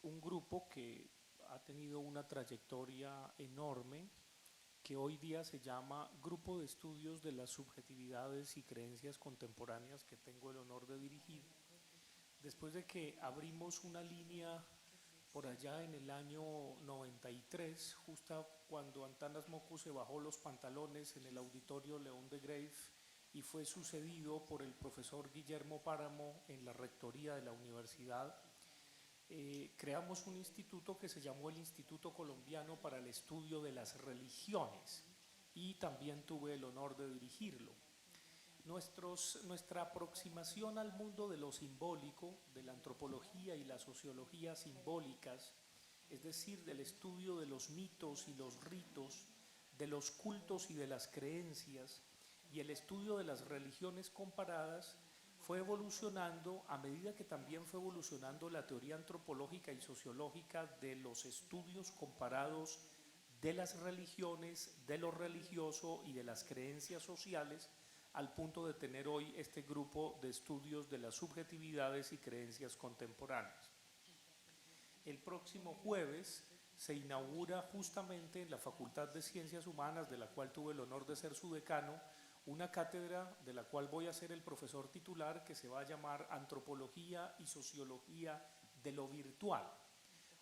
un grupo que ha tenido una trayectoria enorme, que hoy día se llama Grupo de Estudios de las Subjetividades y Creencias Contemporáneas, que tengo el honor de dirigir, después de que abrimos una línea por allá en el año 93, justo cuando Antanas Mocco se bajó los pantalones en el auditorio León de Grave y fue sucedido por el profesor Guillermo Páramo en la rectoría de la universidad, creamos un instituto que se llamó el Instituto Colombiano para el Estudio de las Religiones y también tuve el honor de dirigirlo. Nuestra aproximación al mundo de lo simbólico, de la antropología y la sociología simbólicas, es decir, del estudio de los mitos y los ritos, de los cultos y de las creencias, y el estudio de las religiones comparadas, fue evolucionando a medida que también fue evolucionando la teoría antropológica y sociológica de los estudios comparados de las religiones, de lo religioso y de las creencias sociales, al punto de tener hoy este grupo de estudios de las subjetividades y creencias contemporáneas. El próximo jueves se inaugura justamente en la Facultad de Ciencias Humanas, de la cual tuve el honor de ser su decano, una cátedra de la cual voy a ser el profesor titular, que se va a llamar Antropología y Sociología de lo Virtual.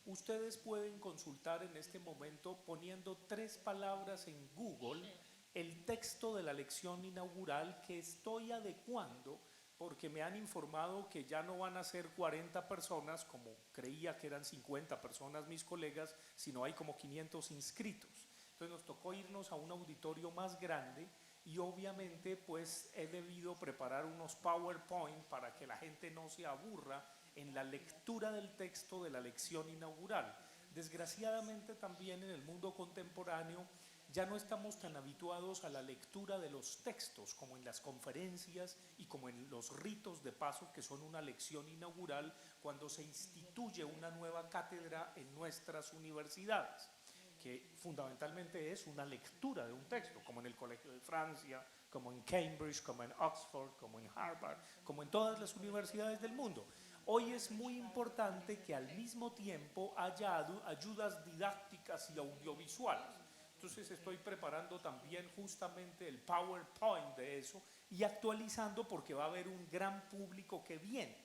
Ustedes pueden consultar en este momento, poniendo 3 palabras en Google, el texto de la lección inaugural que estoy adecuando, porque me han informado que ya no van a ser 40 personas, como creía que eran 50 personas mis colegas, sino hay como 500 inscritos. Entonces nos tocó irnos a un auditorio más grande y obviamente pues he debido preparar unos PowerPoint para que la gente no se aburra en la lectura del texto de la lección inaugural. Desgraciadamente también en el mundo contemporáneo ya no estamos tan habituados a la lectura de los textos como en las conferencias y como en los ritos de paso que son una lección inaugural cuando se instituye una nueva cátedra en nuestras universidades, que fundamentalmente es una lectura de un texto, como en el Colegio de Francia, como en Cambridge, como en Oxford, como en Harvard, como en todas las universidades del mundo. Hoy es muy importante que al mismo tiempo haya ayudas didácticas y audiovisuales. Entonces estoy preparando también justamente el PowerPoint de eso y actualizando porque va a haber un gran público que viene.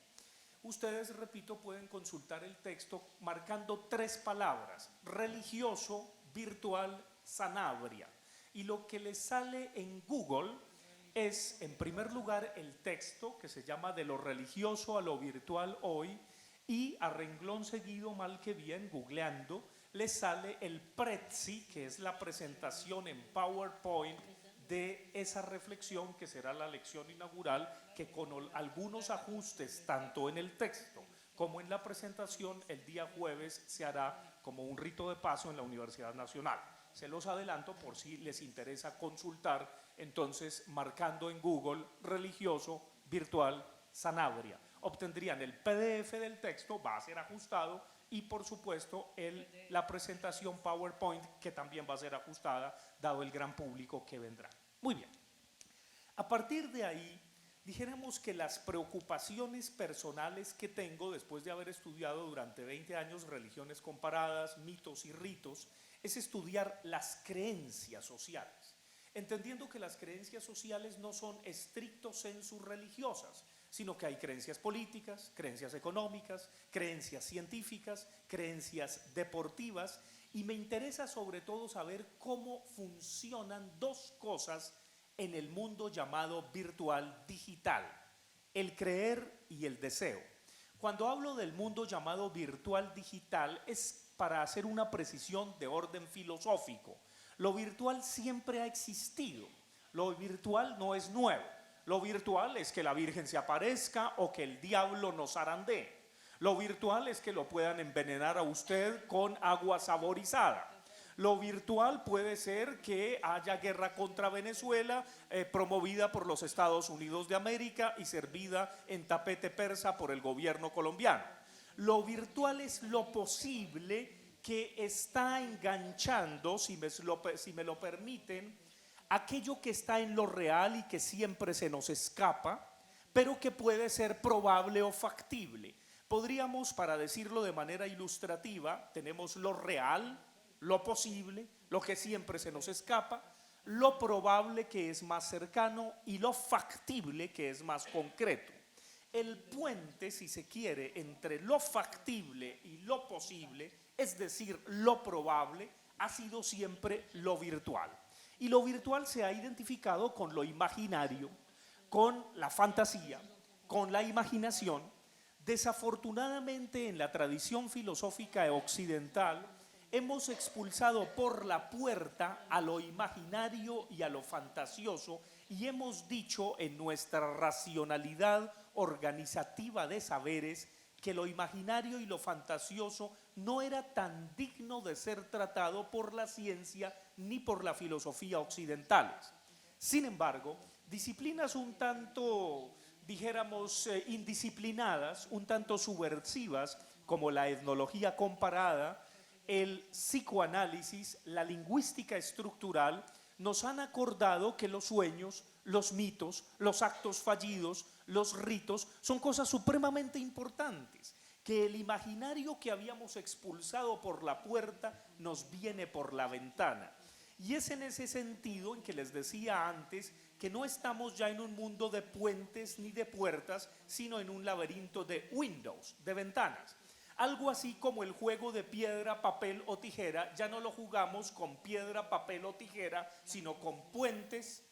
Ustedes, repito, pueden consultar el texto marcando 3 palabras: religioso, virtual, Sanabria. Y lo que les sale en Google es, en primer lugar, el texto que se llama De lo religioso a lo virtual hoy, y a renglón seguido, mal que bien, googleando, les sale el Prezi, que es la presentación en PowerPoint de esa reflexión que será la lección inaugural, que con algunos ajustes tanto en el texto como en la presentación el día jueves se hará como un rito de paso en la Universidad Nacional. Se los adelanto por si les interesa consultar, entonces marcando en Google religioso virtual Sanabria. Obtendrían el PDF del texto, va a ser ajustado, y por supuesto la presentación PowerPoint, que también va a ser ajustada dado el gran público que vendrá. Muy bien. A partir de ahí, dijéramos que las preocupaciones personales que tengo después de haber estudiado durante 20 años religiones comparadas, mitos y ritos, es estudiar las creencias sociales, entendiendo que las creencias sociales no son estricto sensu religiosas, sino que hay creencias políticas, creencias económicas, creencias científicas, creencias deportivas, y me interesa sobre todo saber cómo funcionan 2 cosas en el mundo llamado virtual digital: el creer y el deseo. Cuando hablo del mundo llamado virtual digital es para hacer una precisión de orden filosófico. Lo virtual siempre ha existido, lo virtual no es nuevo. Lo virtual es que la Virgen se aparezca o que el diablo nos zarandee. Lo virtual es que lo puedan envenenar a usted con agua saborizada. Lo virtual puede ser que haya guerra contra Venezuela, promovida por los Estados Unidos de América y servida en tapete persa por el gobierno colombiano. Lo virtual es lo posible que está enganchando, si me lo permiten, aquello que está en lo real y que siempre se nos escapa, pero que puede ser probable o factible. Podríamos, para decirlo de manera ilustrativa, tenemos lo real, lo posible, lo que siempre se nos escapa, lo probable que es más cercano y lo factible que es más concreto. El puente, si se quiere, entre lo factible y lo posible, es decir, lo probable, ha sido siempre lo virtual. Y lo virtual se ha identificado con lo imaginario, con la fantasía, con la imaginación. Desafortunadamente, en la tradición filosófica occidental, hemos expulsado por la puerta a lo imaginario y a lo fantasioso y hemos dicho en nuestra racionalidad organizativa de saberes que lo imaginario y lo fantasioso no era tan digno de ser tratado por la ciencia ni por la filosofía occidentales. Sin embargo, disciplinas un tanto, dijéramos, indisciplinadas, un tanto subversivas, como la etnología comparada, el psicoanálisis, la lingüística estructural, nos han acordado que los sueños, los mitos, los actos fallidos, los ritos son cosas supremamente importantes, que el imaginario que habíamos expulsado por la puerta nos viene por la ventana. Y es en ese sentido en que les decía antes que no estamos ya en un mundo de puentes ni de puertas, sino en un laberinto de windows, de ventanas. Algo así como el juego de piedra, papel o tijera, ya no lo jugamos con piedra, papel o tijera, sino con puentes,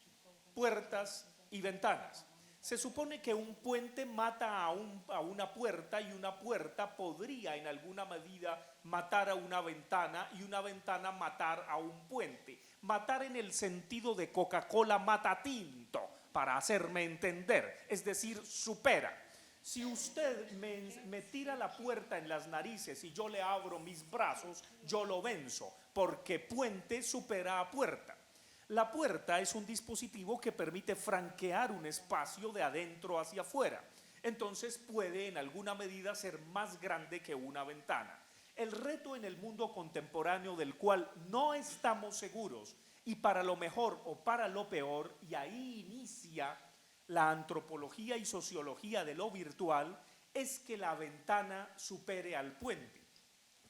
puertas y ventanas. Se supone que un puente mata a una puerta y una puerta podría en alguna medida matar a una ventana y una ventana matar a un puente. Matar en el sentido de Coca-Cola mata tinto, para hacerme entender, es decir, supera. Si usted me tira la puerta en las narices y yo le abro mis brazos, yo lo venzo, porque puente supera a puerta. La puerta es un dispositivo que permite franquear un espacio de adentro hacia afuera. Entonces puede en alguna medida ser más grande que una ventana. El reto en el mundo contemporáneo del cual no estamos seguros y para lo mejor o para lo peor, y ahí inicia la antropología y sociología de lo virtual, es que la ventana supere al puente.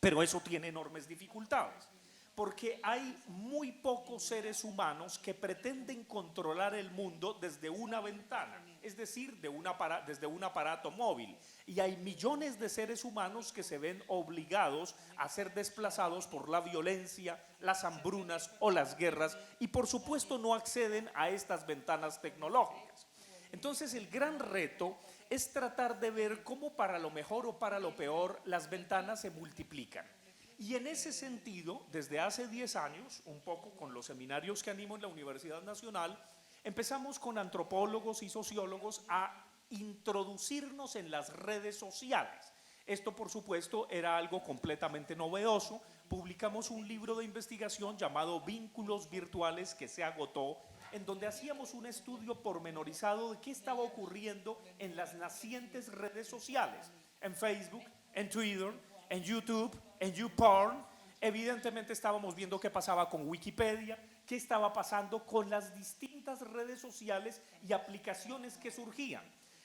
Pero eso tiene enormes dificultades, porque hay muy pocos seres humanos que pretenden controlar el mundo desde una ventana, es decir, desde un aparato móvil. Y hay millones de seres humanos que se ven obligados a ser desplazados por la violencia, las hambrunas o las guerras, y por supuesto no acceden a estas ventanas tecnológicas. Entonces el gran reto es tratar de ver cómo para lo mejor o para lo peor las ventanas se multiplican. Y en ese sentido, desde hace 10 años, un poco con los seminarios que animo en la Universidad Nacional, empezamos con antropólogos y sociólogos a introducirnos en las redes sociales. Esto, por supuesto, era algo completamente novedoso. Publicamos un libro de investigación llamado Vínculos Virtuales, que se agotó, en donde hacíamos un estudio pormenorizado de qué estaba ocurriendo en las nacientes redes sociales, en Facebook, en Twitter, en YouTube, en YouPorn. Evidentemente estábamos viendo qué pasaba con Wikipedia, qué estaba pasando con las distintas redes sociales y aplicaciones que surgían.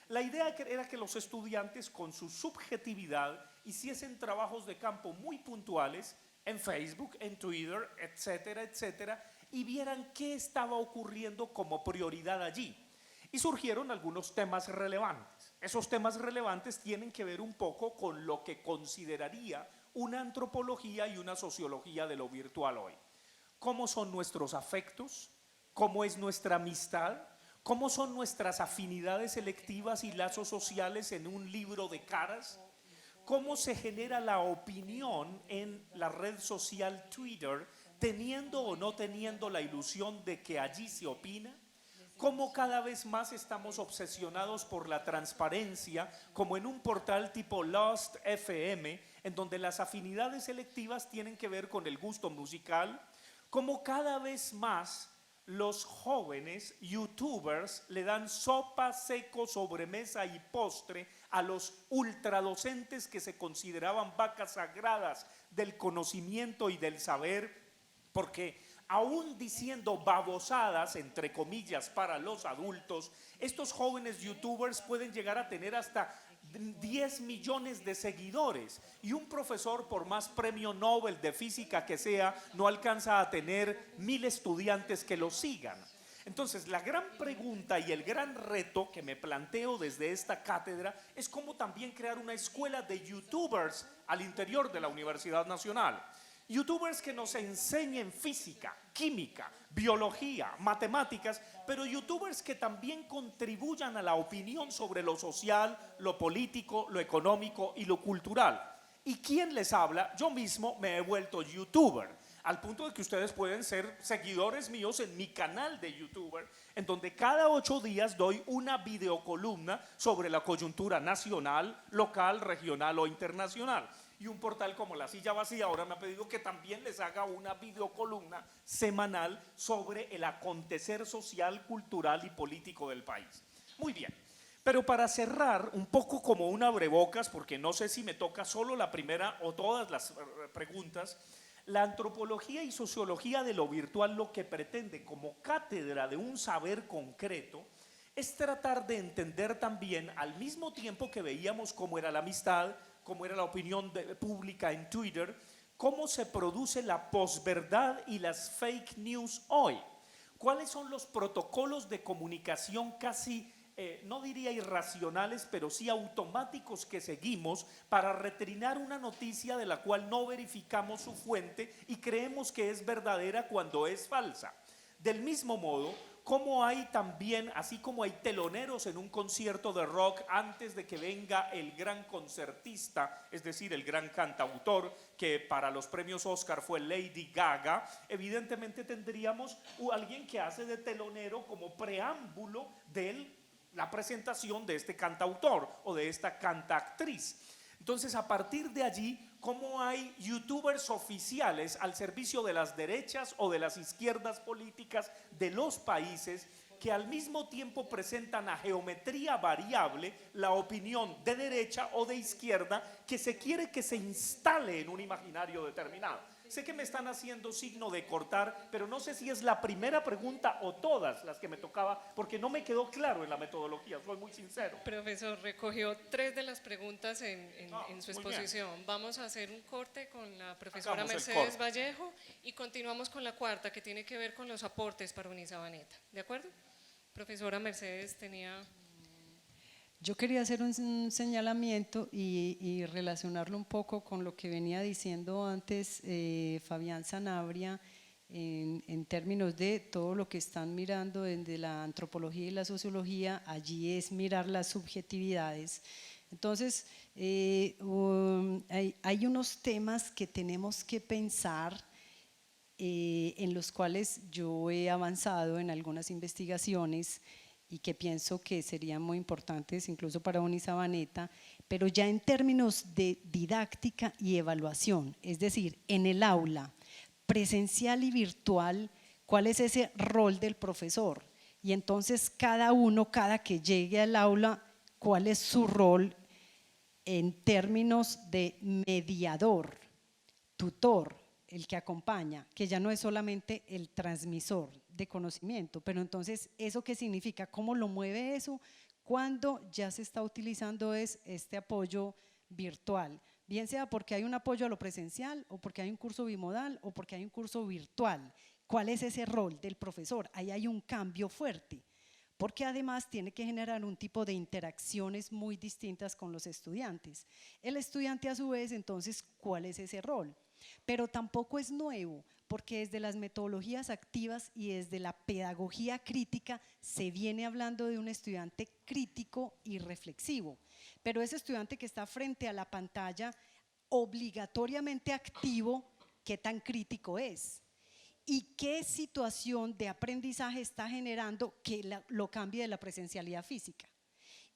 La idea era que los estudiantes con su subjetividad hiciesen trabajos de campo muy puntuales en Facebook, en Twitter, etcétera, etcétera, y vieran qué estaba ocurriendo como prioridad allí. Y surgieron algunos temas relevantes. Esos temas relevantes tienen que ver un poco con lo que consideraría una antropología y una sociología de lo virtual hoy. ¿Cómo son nuestros afectos? ¿Cómo es nuestra amistad? ¿Cómo son nuestras afinidades selectivas y lazos sociales en un libro de caras? ¿Cómo se genera la opinión en la red social Twitter, teniendo o no teniendo la ilusión de que allí se opina? cómo cada vez más estamos obsesionados por la transparencia, como en un portal tipo Lost FM, en donde las afinidades selectivas tienen que ver con el gusto musical, cómo cada vez más los jóvenes youtubers le dan sopa, seco, sobremesa y postre a los ultradocentes que se consideraban vacas sagradas del conocimiento y del saber, porque aún diciendo babosadas, entre comillas, para los adultos, estos jóvenes youtubers pueden llegar a tener hasta 10 millones de seguidores, y un profesor, por más premio Nobel de física que sea, no alcanza a tener 1000 estudiantes que lo sigan. Entonces, la gran pregunta y el gran reto que me planteo desde esta cátedra es cómo también crear una escuela de youtubers al interior de la Universidad Nacional. Youtubers que nos enseñen física, química, biología, matemáticas, pero youtubers que también contribuyan a la opinión sobre lo social, lo político, lo económico y lo cultural. ¿Y quién les habla? Yo mismo me he vuelto youtuber, al punto de que ustedes pueden ser seguidores míos en mi canal de youtuber, en donde cada 8 días doy una videocolumna sobre la coyuntura nacional, local, regional o internacional. Y un portal como La Silla Vacía ahora me ha pedido que también les haga una videocolumna semanal sobre el acontecer social, cultural y político del país. Muy bien, pero para cerrar, un poco como un abrebocas, porque no sé si me toca solo la primera o todas las preguntas, la antropología y sociología de lo virtual lo que pretende como cátedra de un saber concreto es tratar de entender también, al mismo tiempo que veíamos cómo era la amistad, cómo era la opinión pública en Twitter, cómo se produce la posverdad y las fake news hoy. ¿Cuáles son los protocolos de comunicación casi, no diría irracionales, pero sí automáticos que seguimos para retrinar una noticia de la cual no verificamos su fuente y creemos que es verdadera cuando es falsa? Del mismo modo, como hay también, así como hay teloneros en un concierto de rock antes de que venga el gran concertista, es decir, el gran cantautor, que para los premios Oscar fue Lady Gaga, evidentemente tendríamos alguien que hace de telonero como preámbulo de la presentación de este cantautor o de esta cantaactriz. Entonces, a partir de allí, ¿cómo hay youtubers oficiales al servicio de las derechas o de las izquierdas políticas de los países que al mismo tiempo presentan a geometría variable la opinión de derecha o de izquierda que se quiere que se instale en un imaginario determinado? Sé que me están haciendo signo de cortar, pero no sé si es la primera pregunta o todas las que me tocaba, porque no me quedó claro en la metodología, soy muy sincero. Profesor, recogió 3 de las preguntas en su exposición. Bien. Vamos a hacer un corte con la profesora Hagamos el Mercedes corte. Vallejo y continuamos con la cuarta, que tiene que ver con los aportes para Unisabaneta. ¿De acuerdo? Profesora Mercedes tenía... Yo quería hacer un señalamiento y relacionarlo un poco con lo que venía diciendo antes Fabián Sanabria en términos de todo lo que están mirando desde la antropología y la sociología. Allí es mirar las subjetividades. Entonces, hay unos temas que tenemos que pensar, en los cuales yo he avanzado en algunas investigaciones y que pienso que serían muy importantes incluso para Unisabaneta, pero ya en términos de didáctica y evaluación, es decir, en el aula, presencial y virtual, ¿cuál es ese rol del profesor? Y entonces cada que llegue al aula, ¿cuál es su rol en términos de mediador, tutor, el que acompaña, que ya no es solamente el transmisor de conocimiento, pero entonces, ¿eso qué significa? ¿Cómo lo mueve eso? Cuando ya se está utilizando este apoyo virtual, bien sea porque hay un apoyo a lo presencial o porque hay un curso bimodal o porque hay un curso virtual. ¿Cuál es ese rol del profesor? Ahí hay un cambio fuerte, porque además tiene que generar un tipo de interacciones muy distintas con los estudiantes. El estudiante a su vez, entonces, ¿cuál es ese rol? Pero tampoco es nuevo, porque desde las metodologías activas y desde la pedagogía crítica se viene hablando de un estudiante crítico y reflexivo, pero ese estudiante que está frente a la pantalla obligatoriamente activo, ¿qué tan crítico es? y qué situación de aprendizaje está generando que lo cambie de la presencialidad física.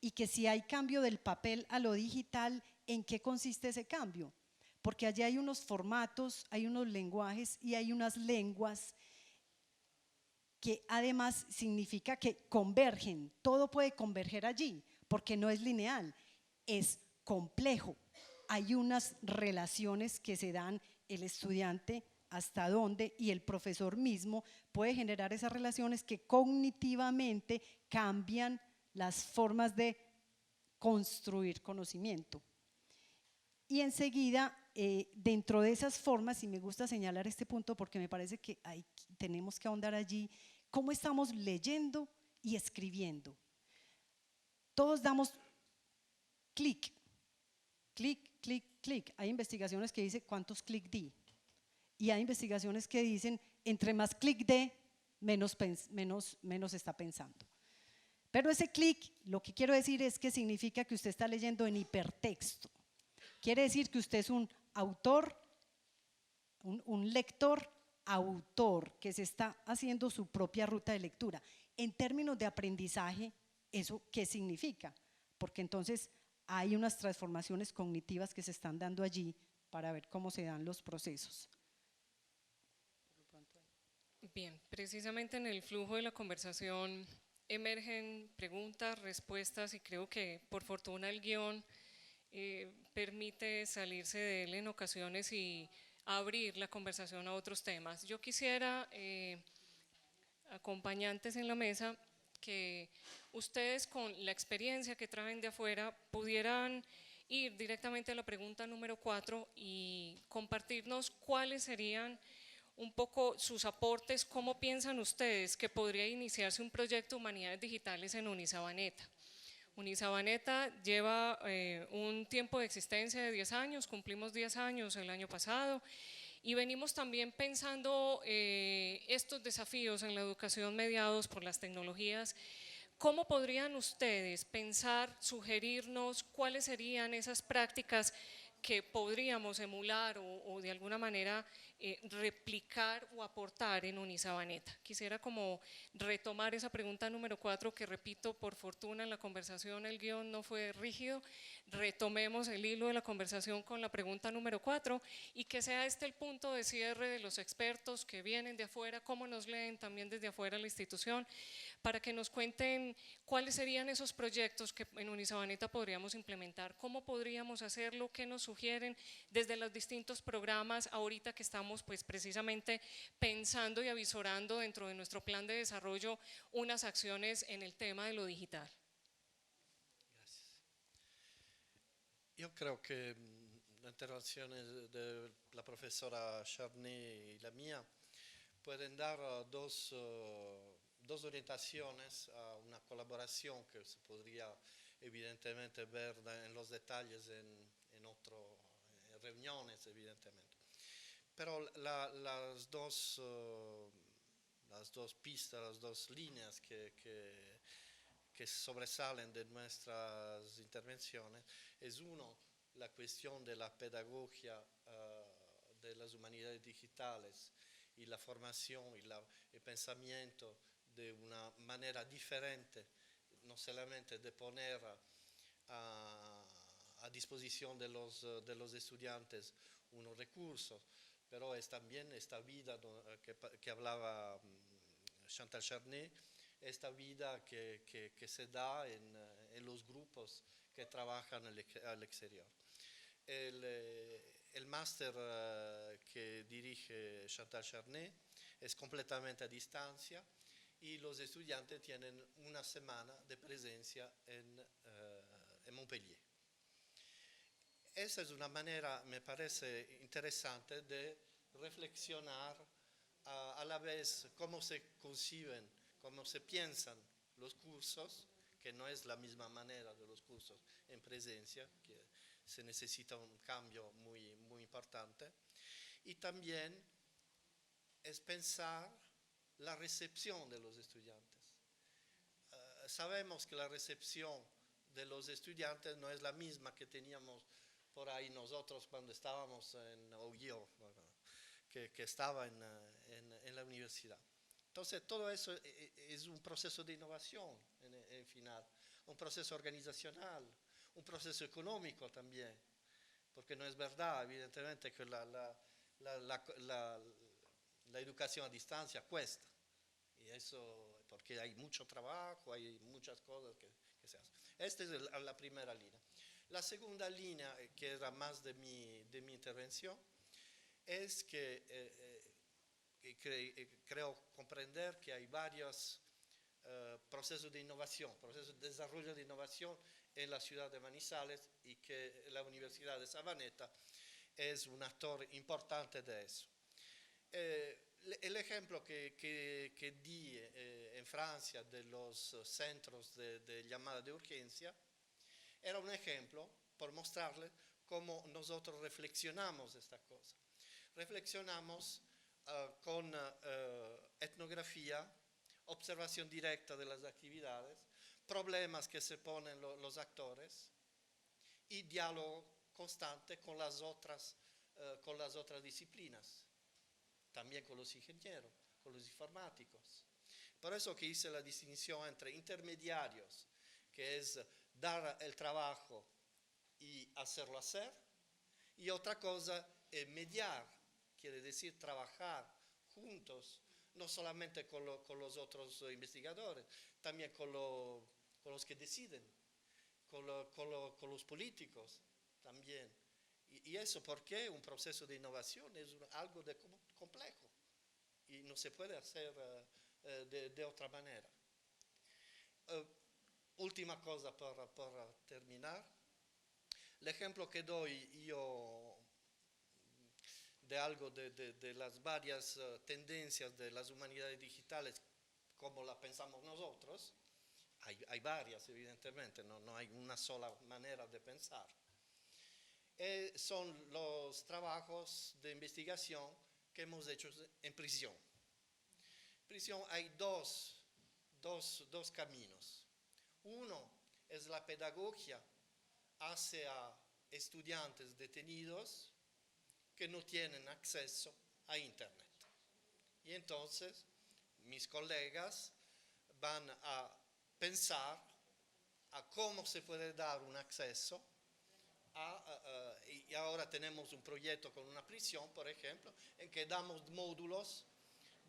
Y que si hay cambio del papel a lo digital, ¿en qué consiste ese cambio? Porque allí hay unos formatos, hay unos lenguajes y hay unas lenguas que además significa que convergen, todo puede converger allí, porque no es lineal, es complejo. Hay unas relaciones que se dan el estudiante hasta dónde y el profesor mismo puede generar esas relaciones que cognitivamente cambian las formas de construir conocimiento. Y enseguida, dentro de esas formas, y me gusta señalar este punto porque me parece que tenemos que ahondar allí, cómo estamos leyendo y escribiendo. Todos damos clic, clic, clic, clic. Hay investigaciones que dicen cuántos clic di. Y hay investigaciones que dicen, entre más clic dé, menos está pensando. Pero ese clic, lo que quiero decir es que significa que usted está leyendo en hipertexto. Quiere decir que usted es un autor, un lector, autor, que se está haciendo su propia ruta de lectura. En términos de aprendizaje, ¿eso qué significa? Porque entonces hay unas transformaciones cognitivas que se están dando allí para ver cómo se dan los procesos. Bien, precisamente en el flujo de la conversación emergen preguntas, respuestas y creo que por fortuna el guión permite salirse de él en ocasiones y abrir la conversación a otros temas. Yo quisiera, acompañantes en la mesa, que ustedes con la experiencia que traen de afuera pudieran ir directamente a la pregunta número 4 y compartirnos cuáles serían un poco sus aportes, cómo piensan ustedes que podría iniciarse un proyecto de humanidades digitales en Unisabaneta. Unisabaneta lleva un tiempo de existencia de 10 años, cumplimos 10 años el año pasado y venimos también pensando estos desafíos en la educación mediados por las tecnologías. ¿Cómo podrían ustedes pensar, sugerirnos cuáles serían esas prácticas que podríamos emular o de alguna manera replicar o aportar en Unisabaneta? Quisiera como retomar esa pregunta número 4 que repito, por fortuna en la conversación el guión no fue rígido, retomemos el hilo de la conversación con la pregunta número 4 y que sea este el punto de cierre de los expertos que vienen de afuera, cómo nos leen también desde afuera la institución, para que nos cuenten cuáles serían esos proyectos que en Unisabaneta podríamos implementar, cómo podríamos hacerlo, qué nos sugieren desde los distintos programas, ahorita que estamos pues precisamente pensando y avisorando dentro de nuestro plan de desarrollo unas acciones en el tema de lo digital. Gracias. Yo creo que la intervención de la profesora Charney y la mía pueden dar dos orientaciones a una colaboración que se podría evidentemente ver en los detalles en otras reuniones, evidentemente. Pero las dos pistas, las dos líneas que sobresalen de nuestras intervenciones es uno, la cuestión de la pedagogía de las humanidades digitales y la formación y el pensamiento de una manera diferente, no solamente de poner a disposición de los estudiantes unos recursos, pero es también esta vida que hablaba Chantal Charney, esta vida que se da en los grupos que trabajan al exterior. El máster que dirige Chantal Charney es completamente a distancia y los estudiantes tienen una semana de presencia en Montpellier. Esa es una manera, me parece interesante, de reflexionar a la vez cómo se conciben, cómo se piensan los cursos, que no es la misma manera de los cursos en presencia, que se necesita un cambio muy, muy importante. Y también es pensar la recepción de los estudiantes. Sabemos que la recepción de los estudiantes no es la misma que teníamos por ahí nosotros cuando estábamos en OYO, que estaba en la universidad. Entonces, todo eso es un proceso de innovación en final, un proceso organizacional, un proceso económico también, porque no es verdad, evidentemente, que la educación a distancia cuesta. Y eso, porque hay mucho trabajo, hay muchas cosas que se hacen. Esta es la primera línea. La segunda línea, que era más de mi intervención, es que creo comprender que hay varios procesos de innovación, procesos de desarrollo de innovación en la ciudad de Manizales y que la Universidad de Sabaneta es un actor importante de eso. El ejemplo que di en Francia de los centros de llamada de urgencia era un ejemplo por mostrarles cómo nosotros reflexionamos esta cosa. Reflexionamos con etnografía, observación directa de las actividades, problemas que se ponen los actores y diálogo constante con las otras disciplinas, también con los ingenieros, con los informáticos. Por eso que hice la distinción entre intermediarios, que es dar el trabajo y hacerlo hacer, y otra cosa es mediar, quiere decir trabajar juntos, no solamente con los otros investigadores, también con los que deciden, con los políticos también. Y eso porque un proceso de innovación es algo complejo y no se puede hacer de otra manera. Última cosa para terminar. El ejemplo que doy yo de algo de las varias tendencias de las humanidades digitales como la pensamos nosotros, hay varias evidentemente, no hay una sola manera de pensar. Son los trabajos de investigación que hemos hecho en prisión. En prisión hay dos caminos. Uno es la pedagogía hacia estudiantes detenidos que no tienen acceso a Internet. Y entonces mis colegas van a pensar a cómo se puede dar un acceso y ahora tenemos un proyecto con una prisión, por ejemplo, en que damos módulos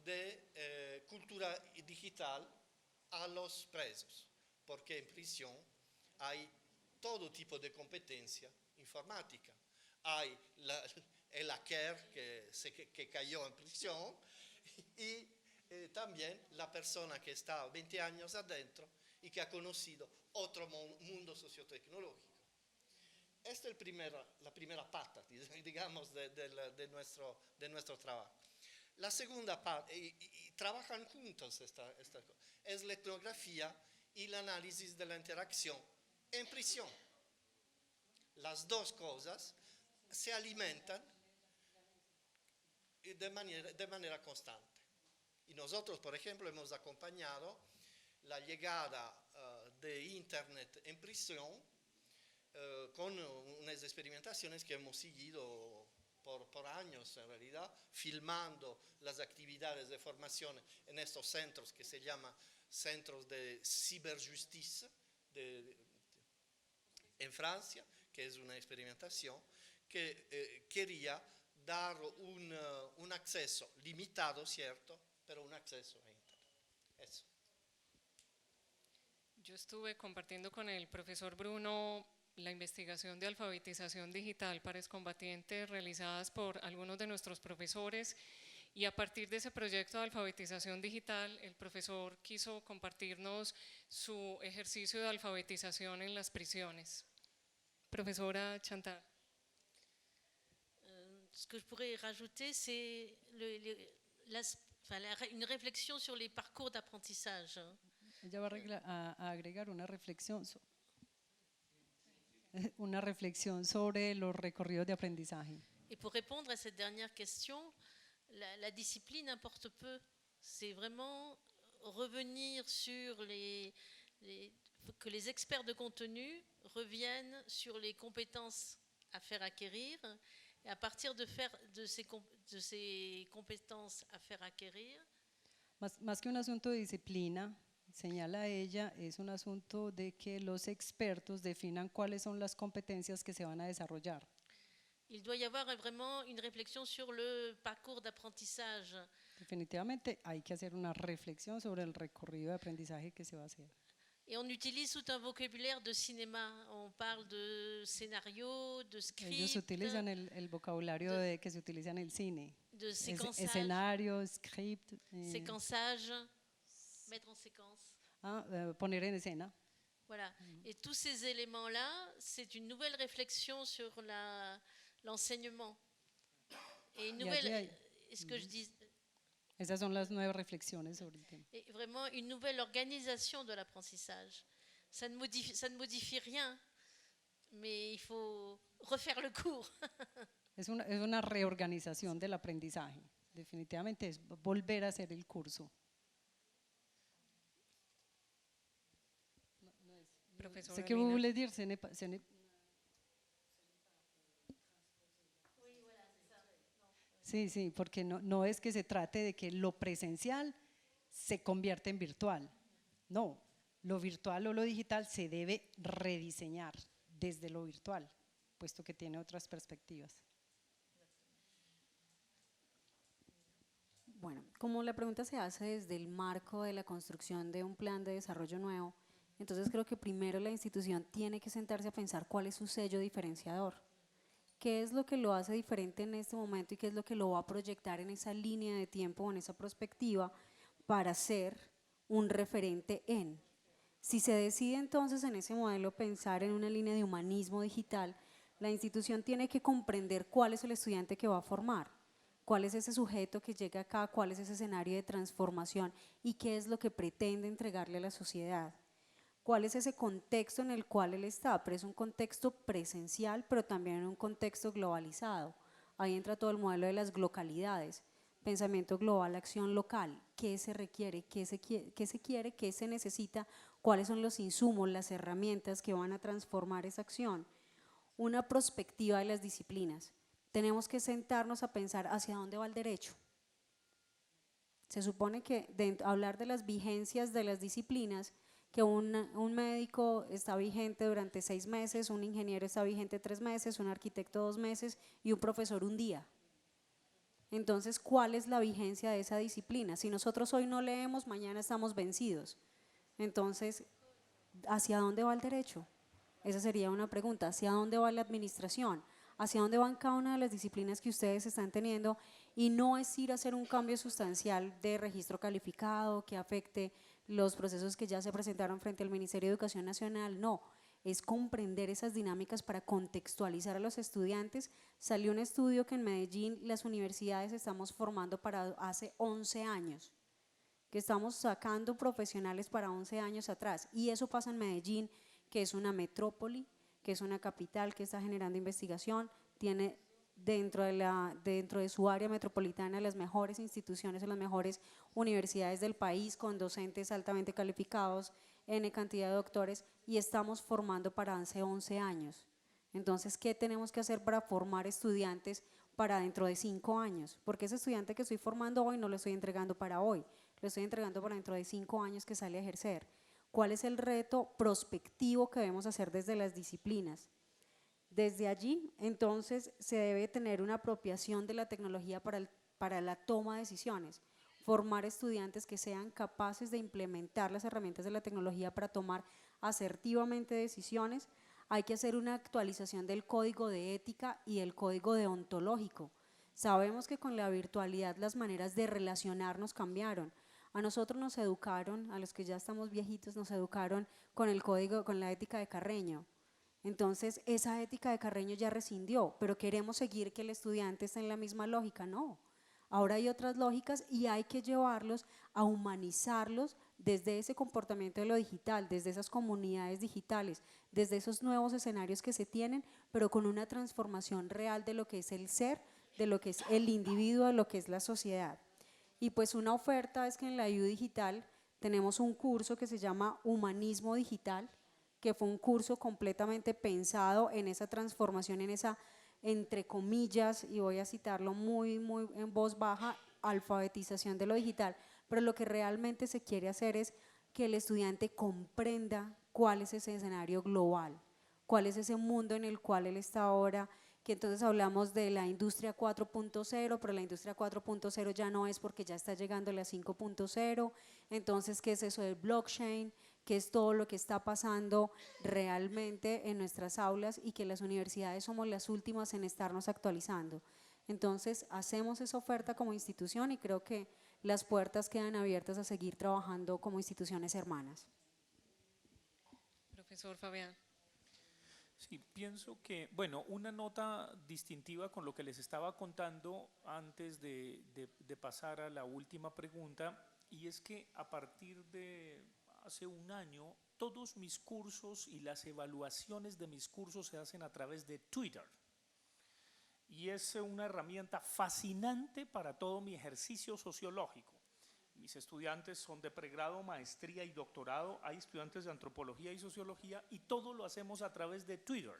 de cultura digital a los presos, porque en prisión hay todo tipo de competencia informática. Hay el hacker que cayó en prisión y también la persona que está 20 años adentro y que ha conocido otro mundo sociotecnológico. Esta es la primera pata, digamos, de nuestro trabajo. La segunda parte, y trabajan juntos esta cosa, es la etnografía y el análisis de la interacción en prisión. Las dos cosas se alimentan de manera constante. Y nosotros, por ejemplo, hemos acompañado la llegada de Internet en prisión con unas experimentaciones que hemos seguido por años, en realidad, filmando las actividades de formación en estos centros que se llaman centros de ciberjusticia en Francia, que es una experimentación que quería dar un acceso limitado, cierto, pero un acceso a Internet. Eso. Yo estuve compartiendo con el profesor Bruno la investigación de alfabetización digital para excombatientes realizadas por algunos de nuestros profesores y a partir de ese proyecto de alfabetización digital el profesor quiso compartirnos su ejercicio de alfabetización en las prisiones. Profesora Chantal. Ce que je pourrais rajouter, c'est une réflexion sur les parcours d'apprentissage. Ella va a agregar una reflexión sobre los recorridos de aprendizaje. Et pour répondre à cette dernière question, la discipline importe peu. C'est vraiment revenir sur que les experts de contenu reviennent sur les compétences à faire acquérir Et à partir de ces compétences à faire acquérir, Más que un asunto de disciplina, señala ella, es un asunto de que los expertos definan cuáles son las competencias que se van a desarrollar. il doit y avoir vraiment une réflexion sur le parcours d'apprentissage. Definitivamente hay que hacer una reflexión sobre el recorrido de aprendizaje que se va a hacer. Et on utilise tout un vocabulaire de cinéma. On parle de scénario, de Ellos script, utilizan el vocabulario que se utiliza en el cine. de séquençage, Escenario, script, séquençage, mettre en séquence. poner en escena. Voilà. Et tous ces éléments-là, c'est une nouvelle réflexion sur l'enseignement. Et une nouvelle, ce que je dis, Esas son las nuevas reflexiones sobre el tema. et vraiment une nouvelle organisation de l'apprentissage. Ça ne modifie rien, mais il faut refaire le cours. Es una reorganización del aprendizaje. Definitivamente es volver a hacer el curso. Profesora C'est que vous Lina. voulez dire, Sí, porque no es que se trate de que lo presencial se convierta en virtual. No, lo virtual o lo digital se debe rediseñar desde lo virtual, puesto que tiene otras perspectivas. Bueno, como la pregunta se hace desde el marco de la construcción de un plan de desarrollo nuevo, entonces creo que primero la institución tiene que sentarse a pensar cuál es su sello diferenciador. ¿Qué es lo que lo hace diferente en este momento y qué es lo que lo va a proyectar en esa línea de tiempo o en esa perspectiva para ser un referente en? Si se decide entonces en ese modelo pensar en una línea de humanismo digital, la institución tiene que comprender cuál es el estudiante que va a formar, cuál es ese sujeto que llega acá, cuál es ese escenario de transformación y qué es lo que pretende entregarle a la sociedad. ¿Cuál es ese contexto en el cual él está? Pero es un contexto presencial, pero también un contexto globalizado. Ahí entra todo el modelo de las localidades, pensamiento global, acción local, qué se requiere, qué se quiere, qué se necesita, cuáles son los insumos, las herramientas que van a transformar esa acción. Una perspectiva de las disciplinas. Tenemos que sentarnos a pensar hacia dónde va el derecho. Se supone que hablar de las vigencias de las disciplinas, que un médico está vigente durante 6 meses, un ingeniero está vigente 3 meses, un arquitecto 2 meses y un profesor 1 día. Entonces, ¿cuál es la vigencia de esa disciplina? Si nosotros hoy no leemos, mañana estamos vencidos. Entonces, ¿hacia dónde va el derecho? Esa sería una pregunta. ¿Hacia dónde va la administración? ¿Hacia dónde van cada una de las disciplinas que ustedes están teniendo? Y no es ir a hacer un cambio sustancial de registro calificado que afecte los procesos que ya se presentaron frente al Ministerio de Educación Nacional, no, es comprender esas dinámicas para contextualizar a los estudiantes. Salió un estudio que en Medellín las universidades estamos formando para hace 11 años, que estamos sacando profesionales para 11 años atrás, y eso pasa en Medellín, que es una metrópoli, que es una capital que está generando investigación, tiene dentro de su área metropolitana las mejores instituciones, las mejores universidades del país con docentes altamente calificados, N cantidad de doctores, y estamos formando para hace 11 años. Entonces, ¿qué tenemos que hacer para formar estudiantes para dentro de 5 años? Porque ese estudiante que estoy formando hoy no lo estoy entregando para hoy, lo estoy entregando para dentro de 5 años que sale a ejercer. ¿Cuál es el reto prospectivo que debemos hacer desde las disciplinas? Desde allí, entonces, se debe tener una apropiación de la tecnología para la toma de decisiones, formar estudiantes que sean capaces de implementar las herramientas de la tecnología para tomar asertivamente decisiones. Hay que hacer una actualización del código de ética y del código deontológico. Sabemos que con la virtualidad las maneras de relacionarnos cambiaron. A nosotros nos educaron, a los que ya estamos viejitos, nos educaron con el código, con la ética de Carreño. Entonces, esa ética de Carreño ya rescindió, pero queremos seguir que el estudiante esté en la misma lógica, no. Ahora hay otras lógicas y hay que llevarlos a humanizarlos desde ese comportamiento de lo digital, desde esas comunidades digitales, desde esos nuevos escenarios que se tienen, pero con una transformación real de lo que es el ser, de lo que es el individuo, de lo que es la sociedad. Y pues una oferta es que en la IU Digital tenemos un curso que se llama Humanismo Digital, que fue un curso completamente pensado en esa transformación, en esa entre comillas, y voy a citarlo muy en voz baja, alfabetización de lo digital, pero lo que realmente se quiere hacer es que el estudiante comprenda cuál es ese escenario global, cuál es ese mundo en el cual él está ahora, que entonces hablamos de la industria 4.0, pero la industria 4.0 ya no es porque ya está llegando la 5.0, entonces ¿qué es eso del blockchain? ¿Qué es todo lo que está pasando realmente en nuestras aulas y que las universidades somos las últimas en estarnos actualizando? Entonces hacemos esa oferta como institución y creo que las puertas quedan abiertas a seguir trabajando como instituciones hermanas. Profesor Fabián. Sí, pienso que, bueno, una nota distintiva con lo que les estaba contando antes de pasar a la última pregunta, y es que a partir de hace un año, todos mis cursos y las evaluaciones de mis cursos se hacen a través de Twitter. Y es una herramienta fascinante para todo mi ejercicio sociológico. Mis estudiantes son de pregrado, maestría y doctorado, hay estudiantes de antropología y sociología y todo lo hacemos a través de Twitter.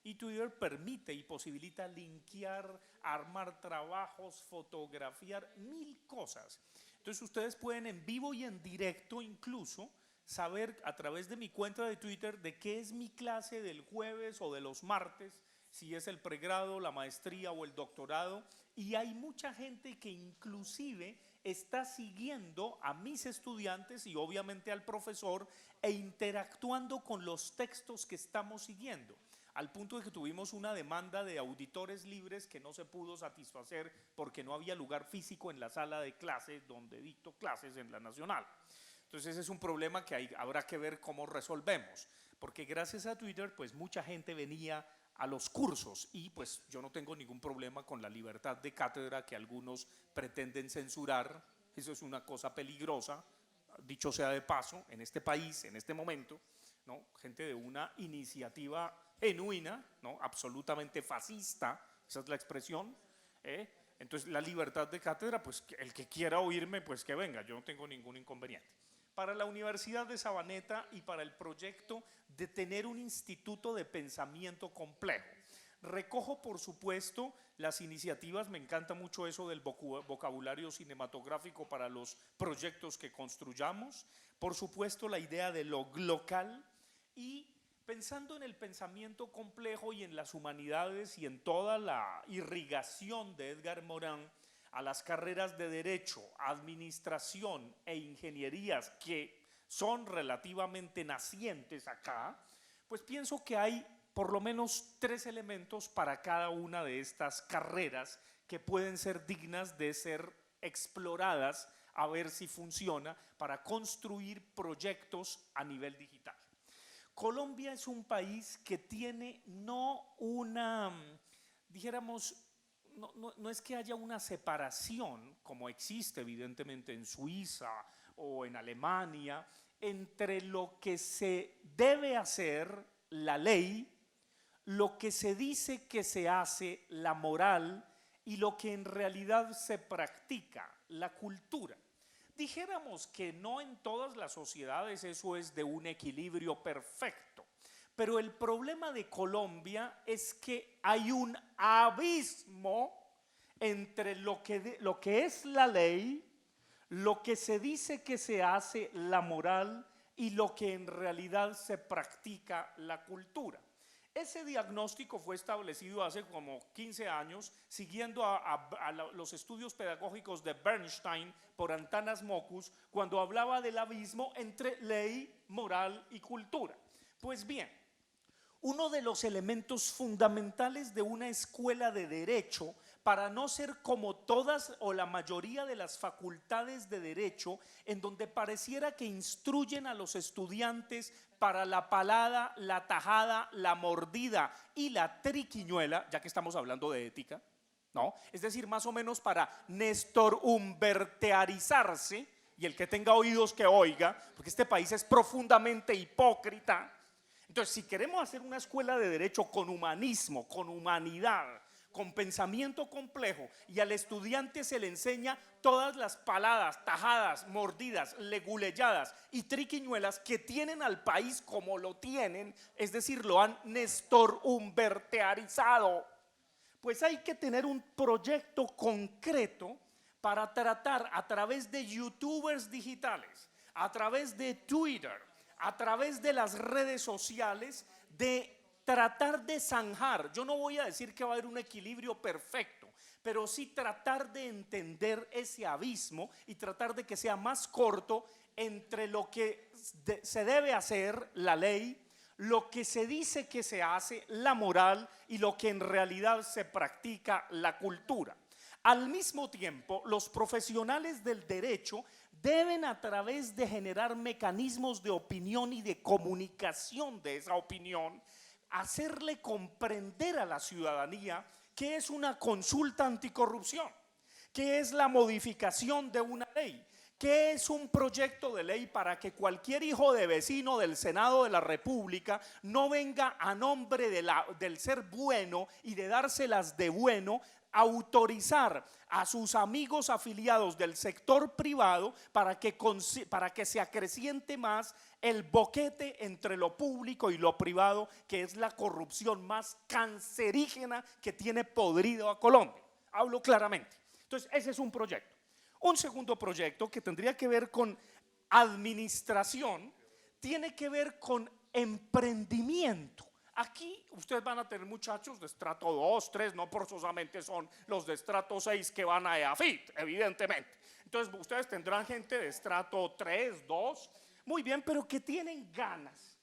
Y Twitter permite y posibilita linkear, armar trabajos, fotografiar, 1000 cosas. Entonces ustedes pueden en vivo y en directo incluso saber a través de mi cuenta de Twitter de qué es mi clase del jueves o de los martes, si es el pregrado, la maestría o el doctorado, y hay mucha gente que inclusive está siguiendo a mis estudiantes y obviamente al profesor e interactuando con los textos que estamos siguiendo, al punto de que tuvimos una demanda de auditores libres que no se pudo satisfacer porque no había lugar físico en la sala de clases donde dicto clases en la Nacional. Entonces es un problema que habrá que ver cómo resolvemos, porque gracias a Twitter pues mucha gente venía a los cursos y pues yo no tengo ningún problema con la libertad de cátedra que algunos pretenden censurar. Eso es una cosa peligrosa, dicho sea de paso, en este país, en este momento, ¿no? Gente de una iniciativa genuina, ¿no? Absolutamente fascista, esa es la expresión, Entonces la libertad de cátedra, pues el que quiera oírme, pues que venga, yo no tengo ningún inconveniente. Para la Universidad de Sabaneta y para el proyecto de tener un instituto de pensamiento complejo. Recojo, por supuesto, las iniciativas, me encanta mucho eso del vocabulario cinematográfico para los proyectos que construyamos, por supuesto la idea de lo local y pensando en el pensamiento complejo y en las humanidades y en toda la irrigación de Edgar Morin a las carreras de Derecho, Administración e Ingenierías que son relativamente nacientes acá, pues pienso que hay por lo menos 3 elementos para cada una de estas carreras que pueden ser dignas de ser exploradas a ver si funciona para construir proyectos a nivel digital. Colombia es un país que tiene no una, dijéramos, no es que haya una separación, como existe evidentemente en Suiza o en Alemania, entre lo que se debe hacer, la ley, lo que se dice que se hace, la moral, y lo que en realidad se practica, la cultura. Dijéramos que no en todas las sociedades eso es de un equilibrio perfecto. Pero el problema de Colombia es que hay un abismo entre lo que es la ley, lo que se dice que se hace, la moral, y lo que en realidad se practica, la cultura. Ese diagnóstico fue establecido hace como 15 años, siguiendo a los estudios pedagógicos de Bernstein por Antanas Mockus, cuando hablaba del abismo entre ley, moral y cultura. Pues bien, uno de los elementos fundamentales de una escuela de derecho, para no ser como todas o la mayoría de las facultades de derecho, en donde pareciera que instruyen a los estudiantes para la palada, la tajada, la mordida y la triquiñuela, ya que estamos hablando de ética, ¿no? Es decir, más o menos para Néstor Humbertearizarse, y el que tenga oídos que oiga, porque este país es profundamente hipócrita. Entonces, si queremos hacer una escuela de derecho con humanismo, con humanidad, con pensamiento complejo, y al estudiante se le enseña todas las paladas, tajadas, mordidas, leguleyadas y triquiñuelas que tienen al país como lo tienen, es decir, lo han Néstor Humbertearizado. pues hay que tener un proyecto concreto para tratar a través de youtubers digitales, a través de Twitter, a través de las redes sociales, de tratar de zanjar. Yo no voy a decir que va a haber un equilibrio perfecto, pero sí tratar de entender ese abismo y tratar de que sea más corto entre lo que se debe hacer, la ley, lo que se dice que se hace, la moral, y lo que en realidad se practica, la cultura. Al mismo tiempo, los profesionales del derecho deben, a través de generar mecanismos de opinión y de comunicación de esa opinión, hacerle comprender a la ciudadanía qué es una consulta anticorrupción, qué es la modificación de una ley, qué es un proyecto de ley, para que cualquier hijo de vecino del Senado de la República no venga a nombre del ser bueno y de dárselas de bueno, autorizar a sus amigos afiliados del sector privado para que se acreciente más el boquete entre lo público y lo privado, que es la corrupción más cancerígena que tiene podrido a Colombia. Hablo claramente. Entonces, ese es un proyecto. Un segundo proyecto que tendría que ver con administración tiene que ver con emprendimiento. Aquí ustedes van a tener muchachos de estrato 2, 3, no forzosamente son los de estrato 6 que van a EAFIT, evidentemente. Entonces ustedes tendrán gente de estrato 3, 2, muy bien, pero que tienen ganas,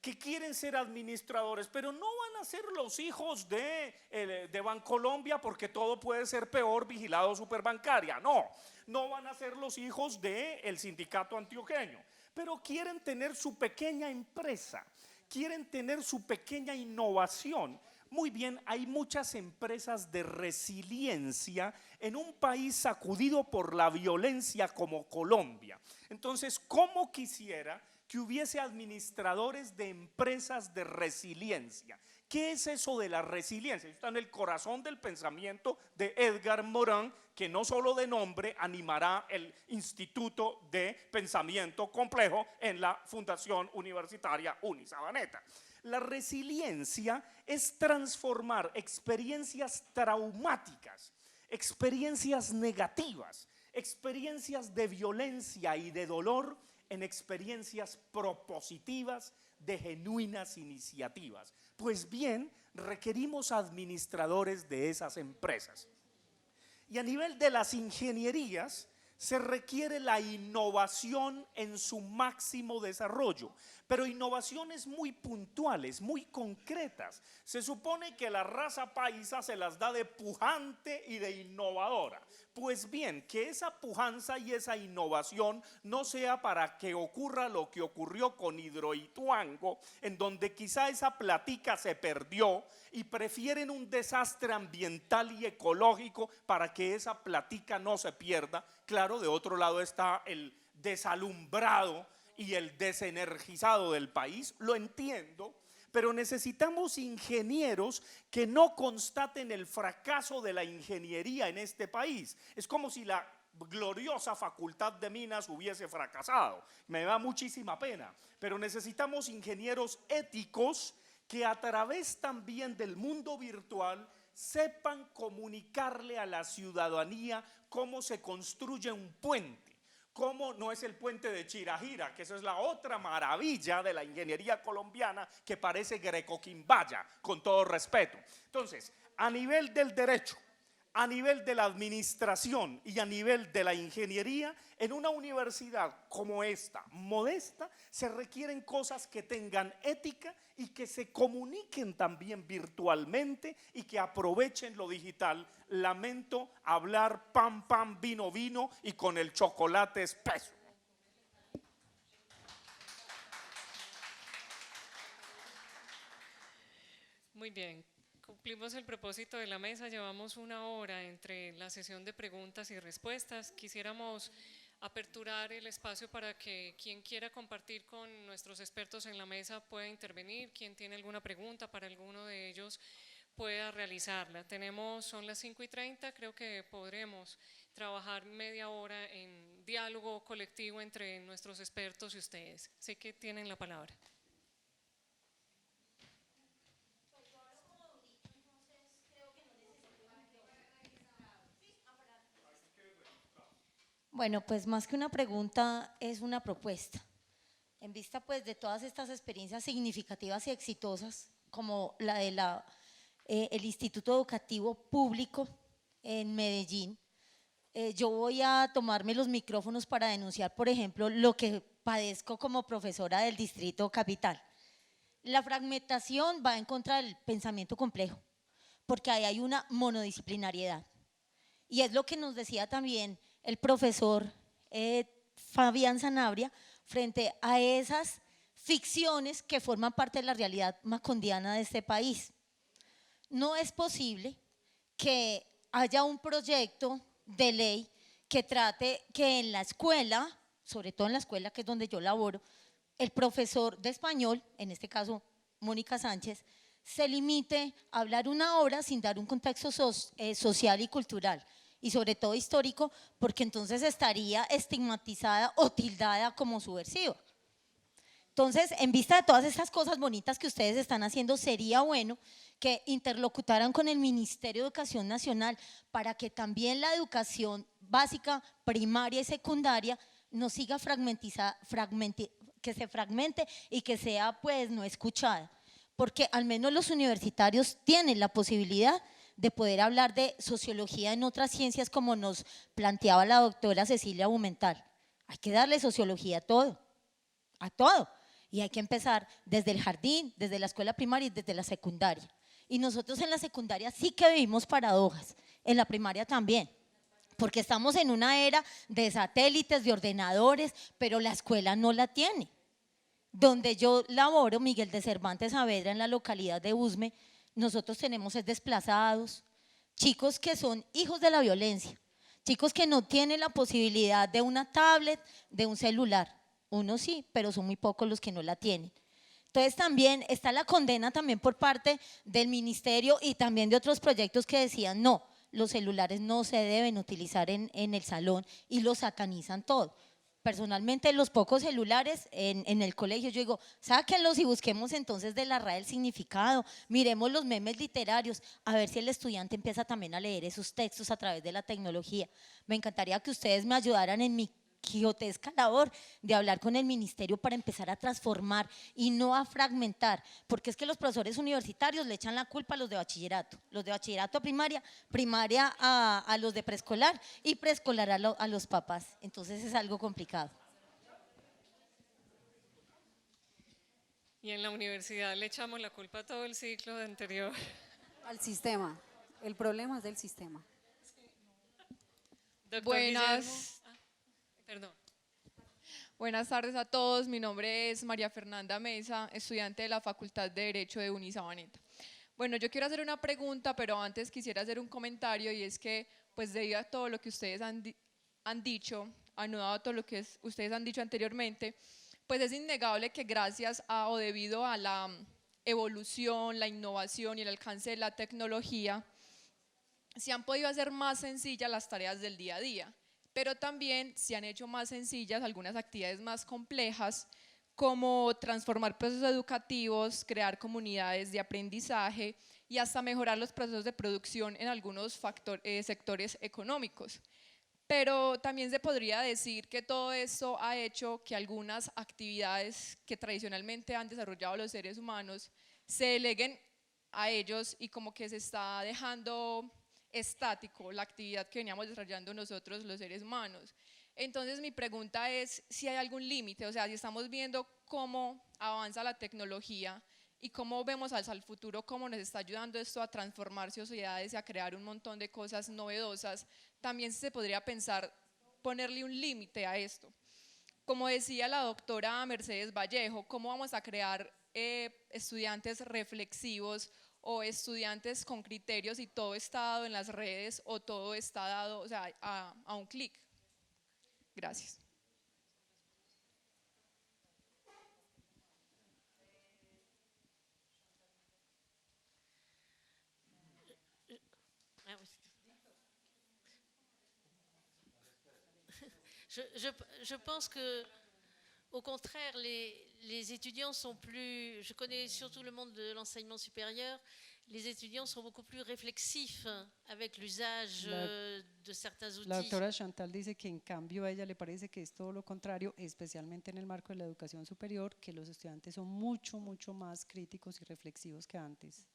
que quieren ser administradores, pero no van a ser los hijos de Bancolombia, porque todo puede ser peor, vigilado superbancaria. No van a ser los hijos del sindicato antioqueño, pero quieren tener su pequeña empresa, quieren tener su pequeña innovación. Muy bien, hay muchas empresas de resiliencia en un país sacudido por la violencia como Colombia. Entonces, ¿cómo quisiera que hubiese administradores de empresas de resiliencia? ¿Qué es eso de la resiliencia? Está en el corazón del pensamiento de Edgar Morin, que no solo de nombre animará el Instituto de Pensamiento Complejo en la Fundación Universitaria Unisabaneta. La resiliencia es transformar experiencias traumáticas, experiencias negativas, experiencias de violencia y de dolor en experiencias propositivas de genuinas iniciativas. Pues bien, requerimos administradores de esas empresas. Y a nivel de las ingenierías se requiere la innovación en su máximo desarrollo, pero innovaciones muy puntuales, muy concretas. Se supone que la raza paisa se las da de pujante y de innovadora. Pues bien, que esa pujanza y esa innovación no sea para que ocurra lo que ocurrió con Hidroituango, en donde quizá esa platica se perdió y prefieren un desastre ambiental y ecológico para que esa platica no se pierda. Claro, de otro lado está el desalumbrado y el desenergizado del país, lo entiendo, pero necesitamos ingenieros que no constaten el fracaso de la ingeniería en este país. Es como si la gloriosa Facultad de Minas hubiese fracasado. Me da muchísima pena, pero necesitamos ingenieros éticos que a través también del mundo virtual sepan comunicarle a la ciudadanía cómo se construye un puente. ¿Cómo no es el puente de Chirajira? Que esa es la otra maravilla de la ingeniería colombiana que parece greco-quimbaya, con todo respeto. Entonces, a nivel del derecho, a nivel de la administración y a nivel de la ingeniería, en una universidad como esta, modesta, se requieren cosas que tengan ética y que se comuniquen también virtualmente y que aprovechen lo digital. Lamento hablar pan, pan, vino, vino y con el chocolate espeso. Muy bien. Cumplimos el propósito de la mesa, llevamos 1 hora entre la sesión de preguntas y respuestas. Quisiéramos aperturar el espacio para que quien quiera compartir con nuestros expertos en la mesa pueda intervenir, quien tiene alguna pregunta para alguno de ellos pueda realizarla. Son las 5:30, creo que podremos trabajar media hora en diálogo colectivo entre nuestros expertos y ustedes. Sé que tienen la palabra. Bueno, pues más que una pregunta es una propuesta. En vista pues de todas estas experiencias significativas y exitosas, como la de el Instituto Educativo Público en Medellín, yo voy a tomarme los micrófonos para denunciar, por ejemplo, lo que padezco como profesora del Distrito Capital. La fragmentación va en contra del pensamiento complejo, porque ahí hay una monodisciplinariedad. Y es lo que nos decía también el profesor Fabián Sanabria frente a esas ficciones que forman parte de la realidad macondiana de este país. No es posible que haya un proyecto de ley que trate que en la escuela, sobre todo en la escuela que es donde yo laboro, el profesor de español, en este caso Mónica Sánchez, se limite a hablar una hora sin dar un contexto social y cultural y sobre todo histórico, porque entonces estaría estigmatizada o tildada como subversiva. Entonces, en vista de todas estas cosas bonitas que ustedes están haciendo, sería bueno que interlocutaran con el Ministerio de Educación Nacional para que también la educación básica, primaria y secundaria no siga que se fragmente y que sea pues no escuchada, porque al menos los universitarios tienen la posibilidad de poder hablar de sociología en otras ciencias como nos planteaba la doctora Cecilia Bumental. Hay que darle sociología a todo, y hay que empezar desde el jardín, desde la escuela primaria y desde la secundaria. Y nosotros en la secundaria sí que vivimos paradojas, en la primaria también, porque estamos en una era de satélites, de ordenadores, pero la escuela no la tiene. Donde yo laboro, Miguel de Cervantes Saavedra, en la localidad de Usme, nosotros tenemos desplazados, chicos que son hijos de la violencia, chicos que no tienen la posibilidad de una tablet, de un celular. Unos sí, pero son muy pocos los que no la tienen. Entonces también está la condena también por parte del ministerio y también de otros proyectos que decían no, los celulares no se deben utilizar en el salón y lo satanizan todo. Personalmente los pocos celulares en el colegio yo digo, sáquenlos y busquemos entonces de la RAE el significado, miremos los memes literarios, a ver si el estudiante empieza también a leer esos textos a través de la tecnología. Me encantaría que ustedes me ayudaran en mi quijotesca labor de hablar con el ministerio para empezar a transformar y no a fragmentar, porque es que los profesores universitarios le echan la culpa a los de bachillerato primaria, primaria a los de preescolar y preescolar a los papás, entonces es algo complicado. Y en la universidad le echamos la culpa a todo el ciclo anterior. Al sistema. El problema es del sistema. Doctor Buenas. Guillermo. Perdón. Buenas tardes a todos, mi nombre es María Fernanda Mesa, estudiante de la Facultad de Derecho de Unisabaneta. Bueno, yo quiero hacer una pregunta, pero antes quisiera hacer un comentario y es que, pues debido a todo lo que ustedes han dicho, anudado a todo lo que ustedes han dicho anteriormente, pues es innegable que gracias a o debido a la evolución, la innovación y el alcance de la tecnología, se han podido hacer más sencillas las tareas del día a día. Pero también se han hecho más sencillas algunas actividades más complejas, como transformar procesos educativos, crear comunidades de aprendizaje y hasta mejorar los procesos de producción en algunos sectores económicos. Pero también se podría decir que todo esto ha hecho que algunas actividades que tradicionalmente han desarrollado los seres humanos se deleguen a ellos y como que se está dejando estático la actividad que veníamos desarrollando nosotros los seres humanos. Entonces mi pregunta es si hay algún límite, o sea, si estamos viendo cómo avanza la tecnología y cómo vemos hacia el futuro, cómo nos está ayudando esto a transformar sociedades y a crear un montón de cosas novedosas, también se podría pensar ponerle un límite a esto. Como decía la doctora Mercedes Vallejo, ¿cómo vamos a crear estudiantes reflexivos o estudiantes con criterios y todo está dado en las redes o todo está dado, o sea, a un clic? Gracias. Je pense que, au contraire, les étudiants sont plus… Je connais surtout le monde de l'enseignement supérieur les étudiants sont beaucoup plus réflexifs avec l'usage de certains La outils. doctora Chantal dice que en cambio a ella le parece que es todo lo contrario, especialmente en el marco de la educación superior, que los estudiantes son mucho más críticos y reflexivos que antes.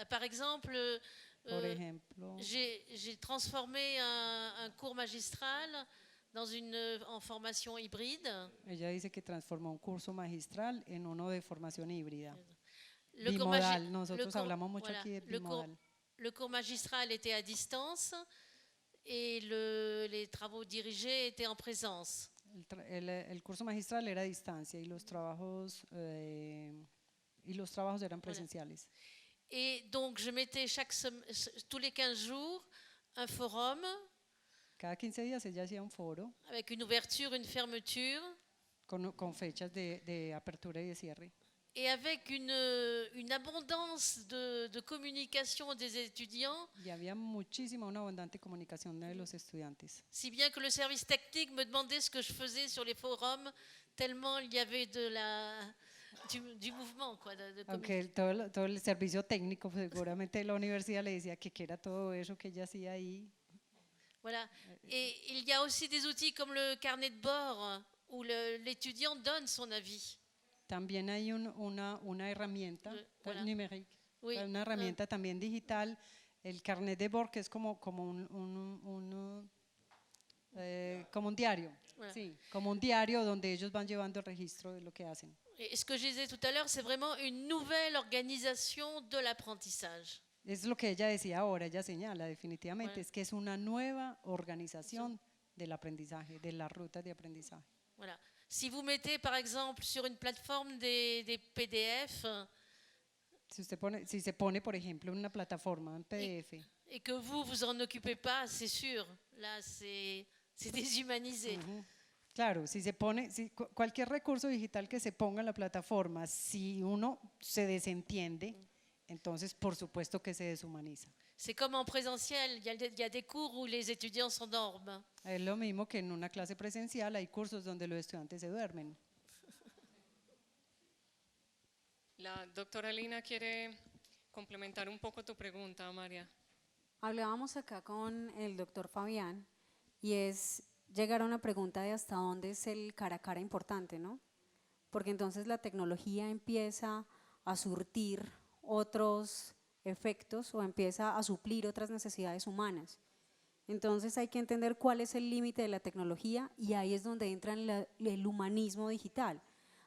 Par exemple, Por ejemplo, j'ai transformé un cours magistral en formation hybride. ella dice que transformó un curso magistral en uno de formación híbrida. Le cours Bimodal, nosotros hablamos mucho voilà, aquí de bimodal. le cours magistral était à distance et les travaux dirigés étaient en présence. El curso magistral era a distancia y los trabajos eran presenciales. Et donc, je mettais tous les 15 jours un forum Cada 15 días ella hacía un foro avec une ouverture, une fermeture con fechas de apertura y de cierre. et avec une abondance de communication des étudiants, Y había una abundante comunicación de los estudiantes. si bien que le service technique me demandait ce que je faisais sur les forums, tellement il y avait du mouvement, quoi, de Aunque todo el servicio técnico, seguramente de la universidad le decía que era todo eso que ella hacía ahí. Voilà. Et il y a aussi des outils comme le carnet de bord où l'étudiant donne son avis. También hay una herramienta Voilà. numérique, Oui. una herramienta también digital, el carnet de bord, que es como un diario, Voilà. sí, como un diario donde ellos van llevando el registro de lo que hacen. Et ce que je disais tout à l'heure, c'est vraiment une nouvelle organisation de l'apprentissage. Es lo que ella decía ahora, ella señala definitivamente, es que es una nueva organización del aprendizaje, de las rutas de aprendizaje. Voilà. Si vous mettez par exemple sur une plateforme des PDF Si se pone, por ejemplo, en una plataforma en PDF et que vous en occupez pas, c'est sûr, là c'est déshumanisé. Claro, cualquier recurso digital que se ponga en la plataforma, si uno se desentiende, entonces por supuesto que se deshumaniza. C'est comme en présentiel, il y a des cours où les étudiants s'endorment. Es lo mismo que en una clase presencial, hay cursos donde los estudiantes se duermen. La doctora Lina quiere complementar un poco tu pregunta, María. Hablábamos acá con el doctor Fabián y es llegar a una pregunta de hasta dónde es el cara a cara importante, ¿no? Porque entonces la tecnología empieza a surtir otros efectos o empieza a suplir otras necesidades humanas. Entonces hay que entender cuál es el límite de la tecnología y ahí es donde entra el humanismo digital.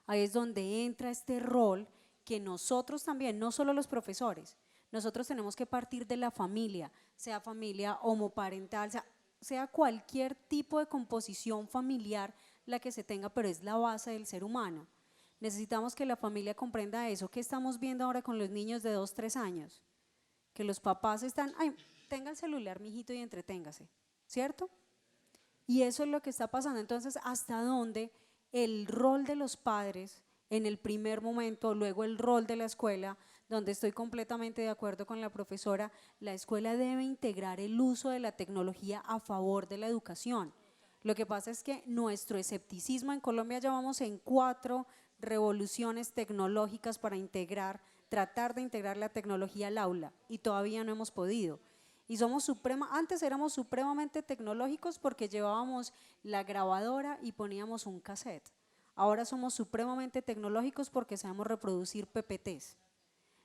Ahí es donde entra este rol que nosotros también, no solo los profesores, nosotros tenemos que partir de la familia, sea familia homoparental, sea cualquier tipo de composición familiar la que se tenga, pero es la base del ser humano. Necesitamos que la familia comprenda eso que estamos viendo ahora con los niños de 2, 3 años, que los papás están, ay, tenga el celular, mijito, y entreténgase, ¿cierto? Y eso es lo que está pasando. Entonces, ¿hasta dónde el rol de los padres en el primer momento, luego el rol de la escuela, donde estoy completamente de acuerdo con la profesora, la escuela debe integrar el uso de la tecnología a favor de la educación? Lo que pasa es que nuestro escepticismo en Colombia ya vamos en 4 revoluciones tecnológicas para tratar de integrar la tecnología al aula y todavía no hemos podido. Y antes éramos supremamente tecnológicos porque llevábamos la grabadora y poníamos un cassette. Ahora somos supremamente tecnológicos porque sabemos reproducir PPTs.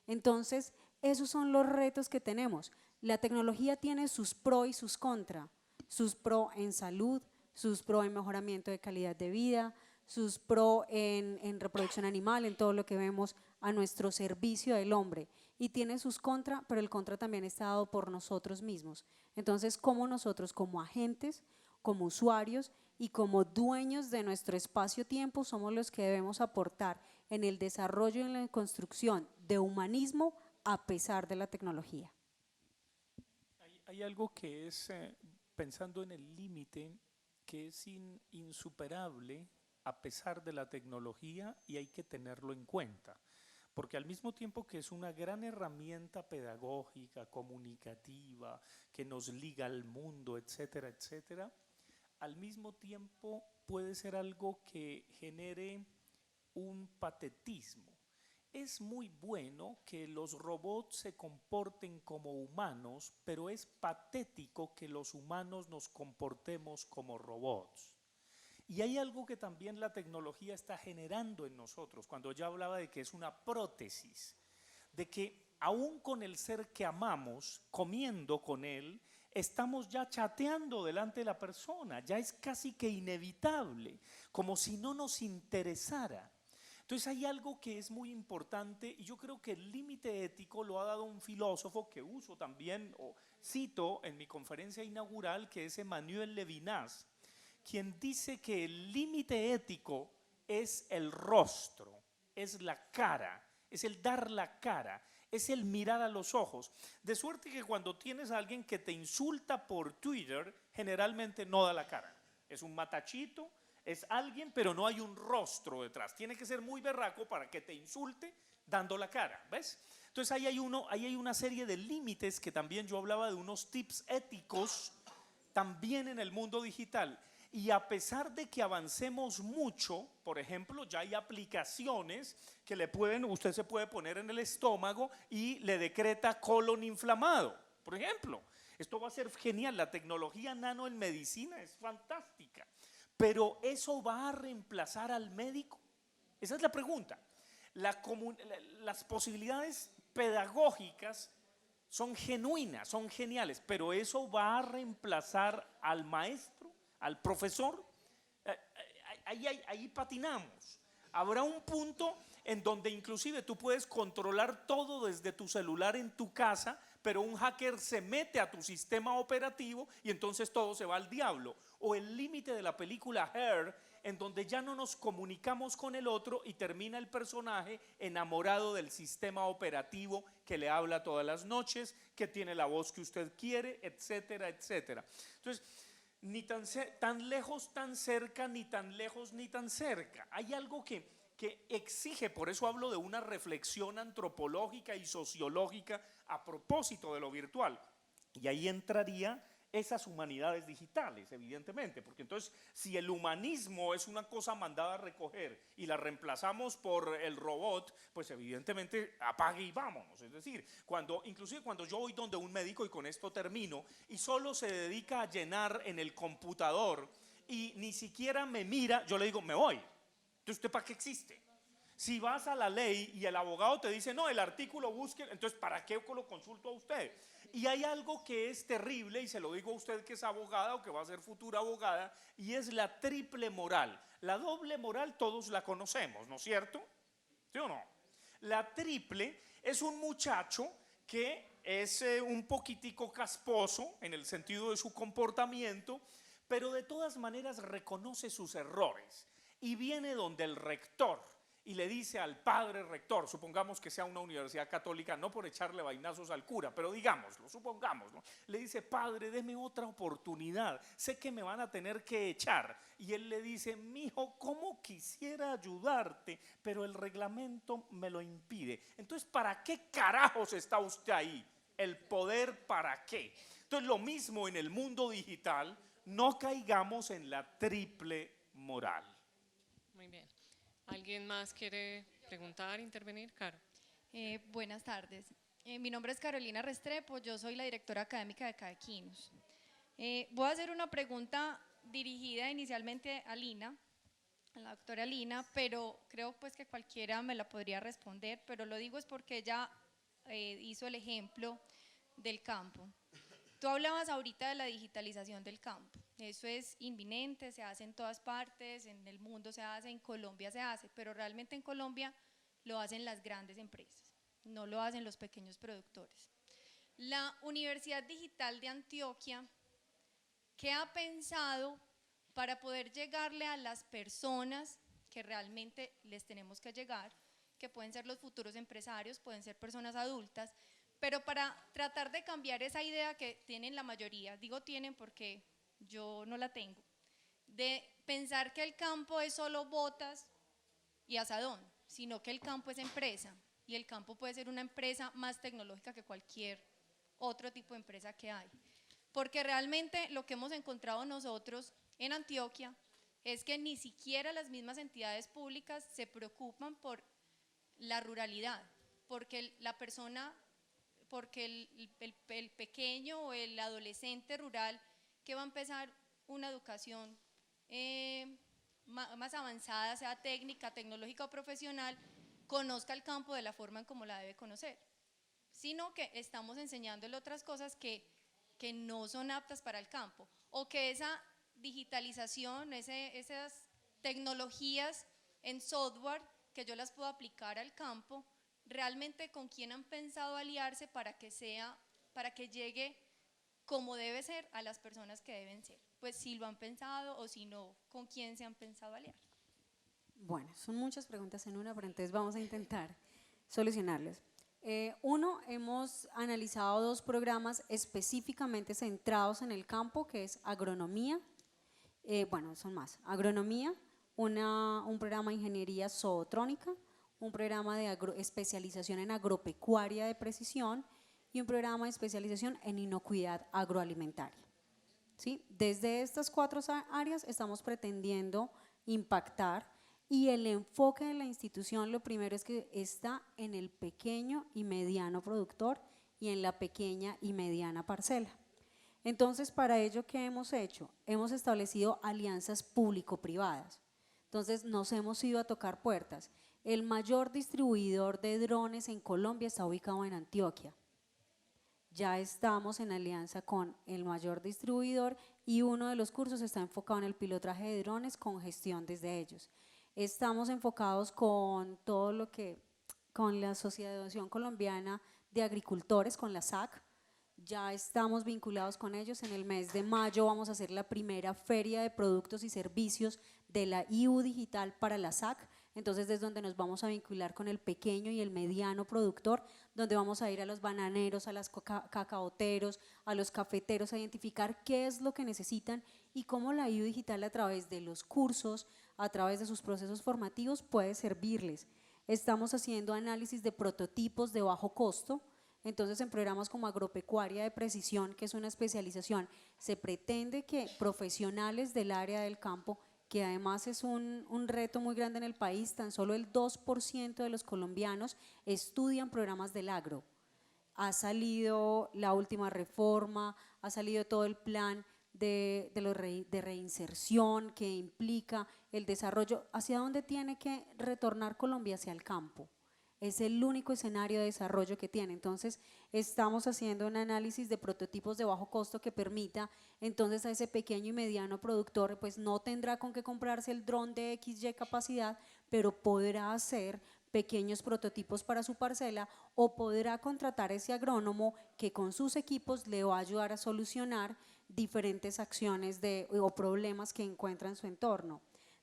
Entonces, esos son los retos que tenemos. La tecnología tiene sus pros y sus contras. Sus pros en salud, sus pros en mejoramiento de calidad de vida, sus pros en reproducción animal, en todo lo que vemos a nuestro servicio del hombre. Y tiene sus contras, pero el contra también está dado por nosotros mismos. Entonces, como nosotros, como agentes, como usuarios y como dueños de nuestro espacio-tiempo, somos los que debemos aportar en el desarrollo y en la construcción de humanismo a pesar de la tecnología. Hay algo que es, pensando en el límite, que es insuperable a pesar de la tecnología y hay que tenerlo en cuenta. Porque al mismo tiempo que es una gran herramienta pedagógica, comunicativa, que nos liga al mundo, etcétera, etcétera, al mismo tiempo puede ser algo que genere un patetismo. es muy bueno que los robots se comporten como humanos, pero es patético que los humanos nos comportemos como robots. Y hay algo que también la tecnología está generando en nosotros, cuando ya hablaba de que es una prótesis, de que aún con el ser que amamos, comiendo con él, estamos ya chateando delante de la persona, ya es casi que inevitable, como si no nos interesara. Entonces hay algo que es muy importante y yo creo que el límite ético lo ha dado un filósofo que uso también, o cito en mi conferencia inaugural, que es Emmanuel Levinas, quien dice que el límite ético es el rostro, es la cara, es el dar la cara, es el mirar a los ojos. De suerte que cuando tienes a alguien que te insulta por Twitter, generalmente no da la cara. Es un matachito, es alguien, pero no hay un rostro detrás. Tiene que ser muy berraco para que te insulte dando la cara, ¿ves? Entonces ahí hay una serie de límites que también yo hablaba de unos tips éticos también en el mundo digital. Y a pesar de que avancemos mucho, por ejemplo, ya hay aplicaciones que usted se puede poner en el estómago y le decreta colon inflamado, por ejemplo. Esto va a ser genial, la tecnología nano en medicina es fantástica, pero ¿eso va a reemplazar al médico? Esa es la pregunta. Las posibilidades pedagógicas son genuinas, son geniales, pero ¿eso va a reemplazar al maestro, al profesor? Ahí patinamos. Habrá un punto en donde inclusive tú puedes controlar todo desde tu celular en tu casa, pero un hacker se mete a tu sistema operativo y entonces todo se va al diablo. O el límite de la película Her, en donde ya no nos comunicamos con el otro y termina el personaje enamorado del sistema operativo que le habla todas las noches, que tiene la voz que usted quiere, etcétera, etcétera. Entonces, ni tan lejos, tan cerca, ni tan lejos, ni tan cerca. Hay algo que exige, por eso hablo de una reflexión antropológica y sociológica a propósito de lo virtual. Y ahí entraría esas humanidades digitales, evidentemente, porque entonces si el humanismo es una cosa mandada a recoger y la reemplazamos por el robot, pues evidentemente apague y vámonos. Es decir, inclusive cuando yo voy donde un médico, y con esto termino, y solo se dedica a llenar en el computador y ni siquiera me mira, yo le digo, me voy. Entonces, ¿usted para qué existe? Si vas a la ley y el abogado te dice, no, el artículo busque, entonces ¿para qué lo consulto a usted? Y hay algo que es terrible, y se lo digo a usted que es abogada o que va a ser futura abogada, y es la triple moral. La doble moral todos la conocemos, ¿no es cierto? ¿Sí o no? La triple es un muchacho que es un poquitico casposo en el sentido de su comportamiento, pero de todas maneras reconoce sus errores y viene donde el rector y le dice al padre rector, supongamos que sea una universidad católica, no por echarle vainazos al cura, pero digámoslo, supongámoslo, le dice, padre, deme otra oportunidad, sé que me van a tener que echar. Y él le dice, mijo, ¿cómo quisiera ayudarte? Pero el reglamento me lo impide. Entonces, ¿para qué carajos está usted ahí? El poder, ¿para qué? Entonces, lo mismo en el mundo digital, no caigamos en la triple moral. Muy bien. ¿Alguien más quiere preguntar, intervenir? Caro. Buenas tardes. Mi nombre es Carolina Restrepo, yo soy la directora académica de CADEQUINUS. Voy a hacer una pregunta dirigida inicialmente a Lina, a la doctora Lina, pero creo pues que cualquiera me la podría responder, pero lo digo es porque ella hizo el ejemplo del campo. Tú hablabas ahorita de la digitalización del campo, eso es inminente, se hace en todas partes, en el mundo se hace, en Colombia se hace, pero realmente en Colombia lo hacen las grandes empresas, no lo hacen los pequeños productores. La Universidad Digital de Antioquia, ¿qué ha pensado para poder llegarle a las personas que realmente les tenemos que llegar, que pueden ser los futuros empresarios, pueden ser personas adultas, pero para tratar de cambiar esa idea que tienen la mayoría, digo tienen porque yo no la tengo, de pensar que el campo es solo botas y asadón, sino que el campo es empresa y el campo puede ser una empresa más tecnológica que cualquier otro tipo de empresa que hay. Porque realmente lo que hemos encontrado nosotros en Antioquia es que ni siquiera las mismas entidades públicas se preocupan por la ruralidad, porque la persona, porque el pequeño o el adolescente rural que va a empezar una educación más avanzada, sea técnica, tecnológica o profesional, conozca el campo de la forma en como la debe conocer, sino que estamos enseñándole otras cosas que no son aptas para el campo, o que esa digitalización, esas tecnologías en software que yo las puedo aplicar al campo, realmente con quién han pensado aliarse para que llegue como debe ser a las personas que deben ser. Pues si lo han pensado o si no, con quién se han pensado aliar. Bueno, son muchas preguntas en una, pero entonces vamos a intentar solucionarlas. Uno, hemos analizado 2 programas específicamente centrados en el campo, que es agronomía, bueno, son más, agronomía, un programa de ingeniería zootrónica, un programa de especialización en agropecuaria de precisión y un programa de especialización en inocuidad agroalimentaria. ¿Sí? Desde estas 4 áreas estamos pretendiendo impactar, y el enfoque de la institución lo primero es que está en el pequeño y mediano productor y en la pequeña y mediana parcela. Entonces, para ello, ¿qué hemos hecho? Hemos establecido alianzas público-privadas. Entonces, nos hemos ido a tocar puertas. El mayor distribuidor de drones en Colombia está ubicado en Antioquia. Ya estamos en alianza con el mayor distribuidor y uno de los cursos está enfocado en el pilotaje de drones con gestión desde ellos. Estamos enfocados con todo lo que, con la Asociación Colombiana de Agricultores, con la SAC, ya estamos vinculados con ellos. En el mes de mayo vamos a hacer la primera feria de productos y servicios de la IU Digital para la SAC, entonces es donde nos vamos a vincular con el pequeño y el mediano productor, donde vamos a ir a los bananeros, a los cacaoteros, a los cafeteros a identificar qué es lo que necesitan y cómo la IU Digital a través de los cursos, a través de sus procesos formativos puede servirles. Estamos haciendo análisis de prototipos de bajo costo. Entonces, en programas como agropecuaria de precisión, que es una especialización, se pretende que profesionales del área del campo, que además es un reto muy grande en el país, tan solo el 2% de los colombianos estudian programas del agro. Ha salido la última reforma, ha salido todo el plan de reinserción que implica el desarrollo. ¿Hacia dónde tiene que retornar Colombia? Hacia el campo. Es el único escenario de desarrollo que tiene. Entonces, estamos haciendo un análisis de prototipos de bajo costo que permita entonces a ese pequeño y mediano productor, pues no tendrá con qué comprarse el dron de XY capacidad, pero podrá hacer pequeños prototipos para su parcela o podrá contratar a ese agrónomo que con sus equipos le va a ayudar a solucionar diferentes acciones o problemas que encuentra en su entorno.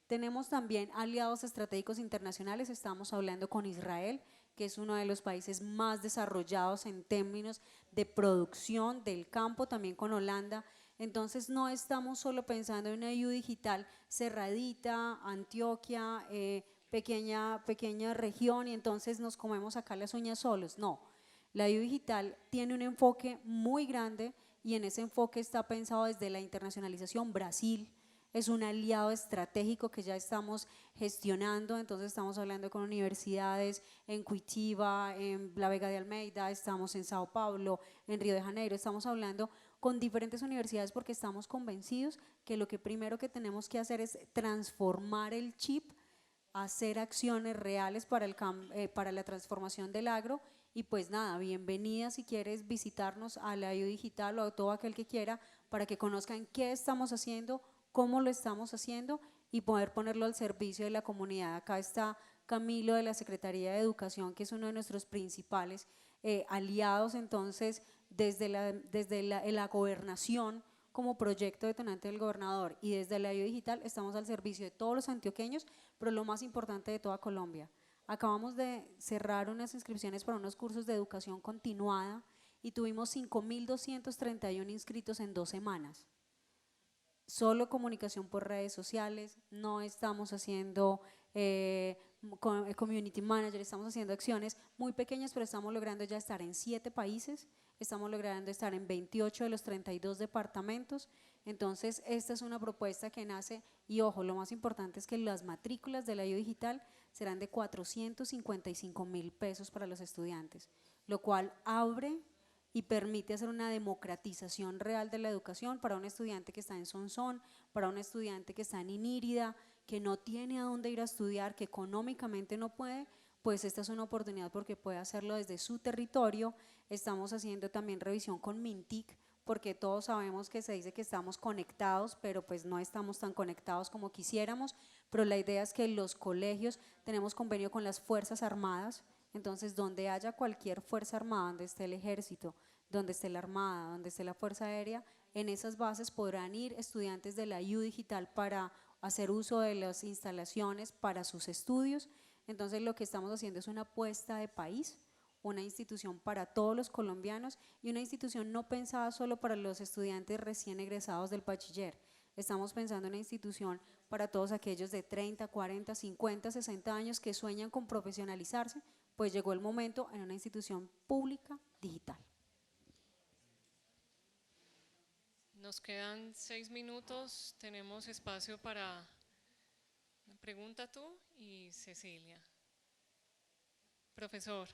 Tenemos también aliados estratégicos internacionales, estamos hablando con Israel, que es uno de los países más desarrollados en términos de producción del campo, también con Holanda. Entonces no estamos solo pensando en una IU digital cerradita, Antioquia, pequeña región y entonces nos comemos acá las uñas solos, no. La IU digital tiene un enfoque muy grande y en ese enfoque está pensado desde la internacionalización. Brasil es un aliado estratégico que ya estamos gestionando, entonces estamos hablando con universidades en Curitiba, en La Vega de Almeida, estamos en Sao Paulo, en Río de Janeiro, estamos hablando con diferentes universidades porque estamos convencidos que lo que primero que tenemos que hacer es transformar el chip, hacer acciones reales para la transformación del agro. Y pues nada, bienvenida si quieres visitarnos a la IU Digital o a todo aquel que quiera para que conozcan qué estamos haciendo, cómo lo estamos haciendo y poder ponerlo al servicio de la comunidad. Acá está Camilo de la Secretaría de Educación, que es uno de nuestros principales aliados, entonces desde la gobernación como proyecto detonante del gobernador y desde la IU Digital estamos al servicio de todos los antioqueños, pero lo más importante de toda Colombia. Acabamos de cerrar unas inscripciones para unos cursos de educación continuada y tuvimos 5.231 inscritos en 2 semanas. Solo comunicación por redes sociales, no estamos haciendo community manager, estamos haciendo acciones muy pequeñas, pero estamos logrando ya estar en 7 países, estamos logrando estar en 28 de los 32 departamentos. Entonces, esta es una propuesta que nace, y ojo, lo más importante es que las matrículas de la IU Digital serán de 455.000 pesos para los estudiantes, lo cual abre y permite hacer una democratización real de la educación para un estudiante que está en Sonsón, para un estudiante que está en Inírida, que no tiene a dónde ir a estudiar, que económicamente no puede, pues esta es una oportunidad porque puede hacerlo desde su territorio. Estamos haciendo también revisión con Mintic, porque todos sabemos que se dice que estamos conectados, pero pues no estamos tan conectados como quisiéramos, pero la idea es que los colegios tenemos convenio con las Fuerzas Armadas. Entonces, donde haya cualquier fuerza armada, donde esté el ejército, donde esté la armada, donde esté la fuerza aérea, en esas bases podrán ir estudiantes de la IU Digital para hacer uso de las instalaciones para sus estudios. Entonces, lo que estamos haciendo es una apuesta de país, una institución para todos los colombianos y una institución no pensada solo para los estudiantes recién egresados del bachiller. Estamos pensando en una institución para todos aquellos de 30, 40, 50, 60 años que sueñan con profesionalizarse, pues llegó el momento en una institución pública digital. Nos quedan 6 minutos, tenemos espacio para una pregunta tú y Cecilia. Profesor.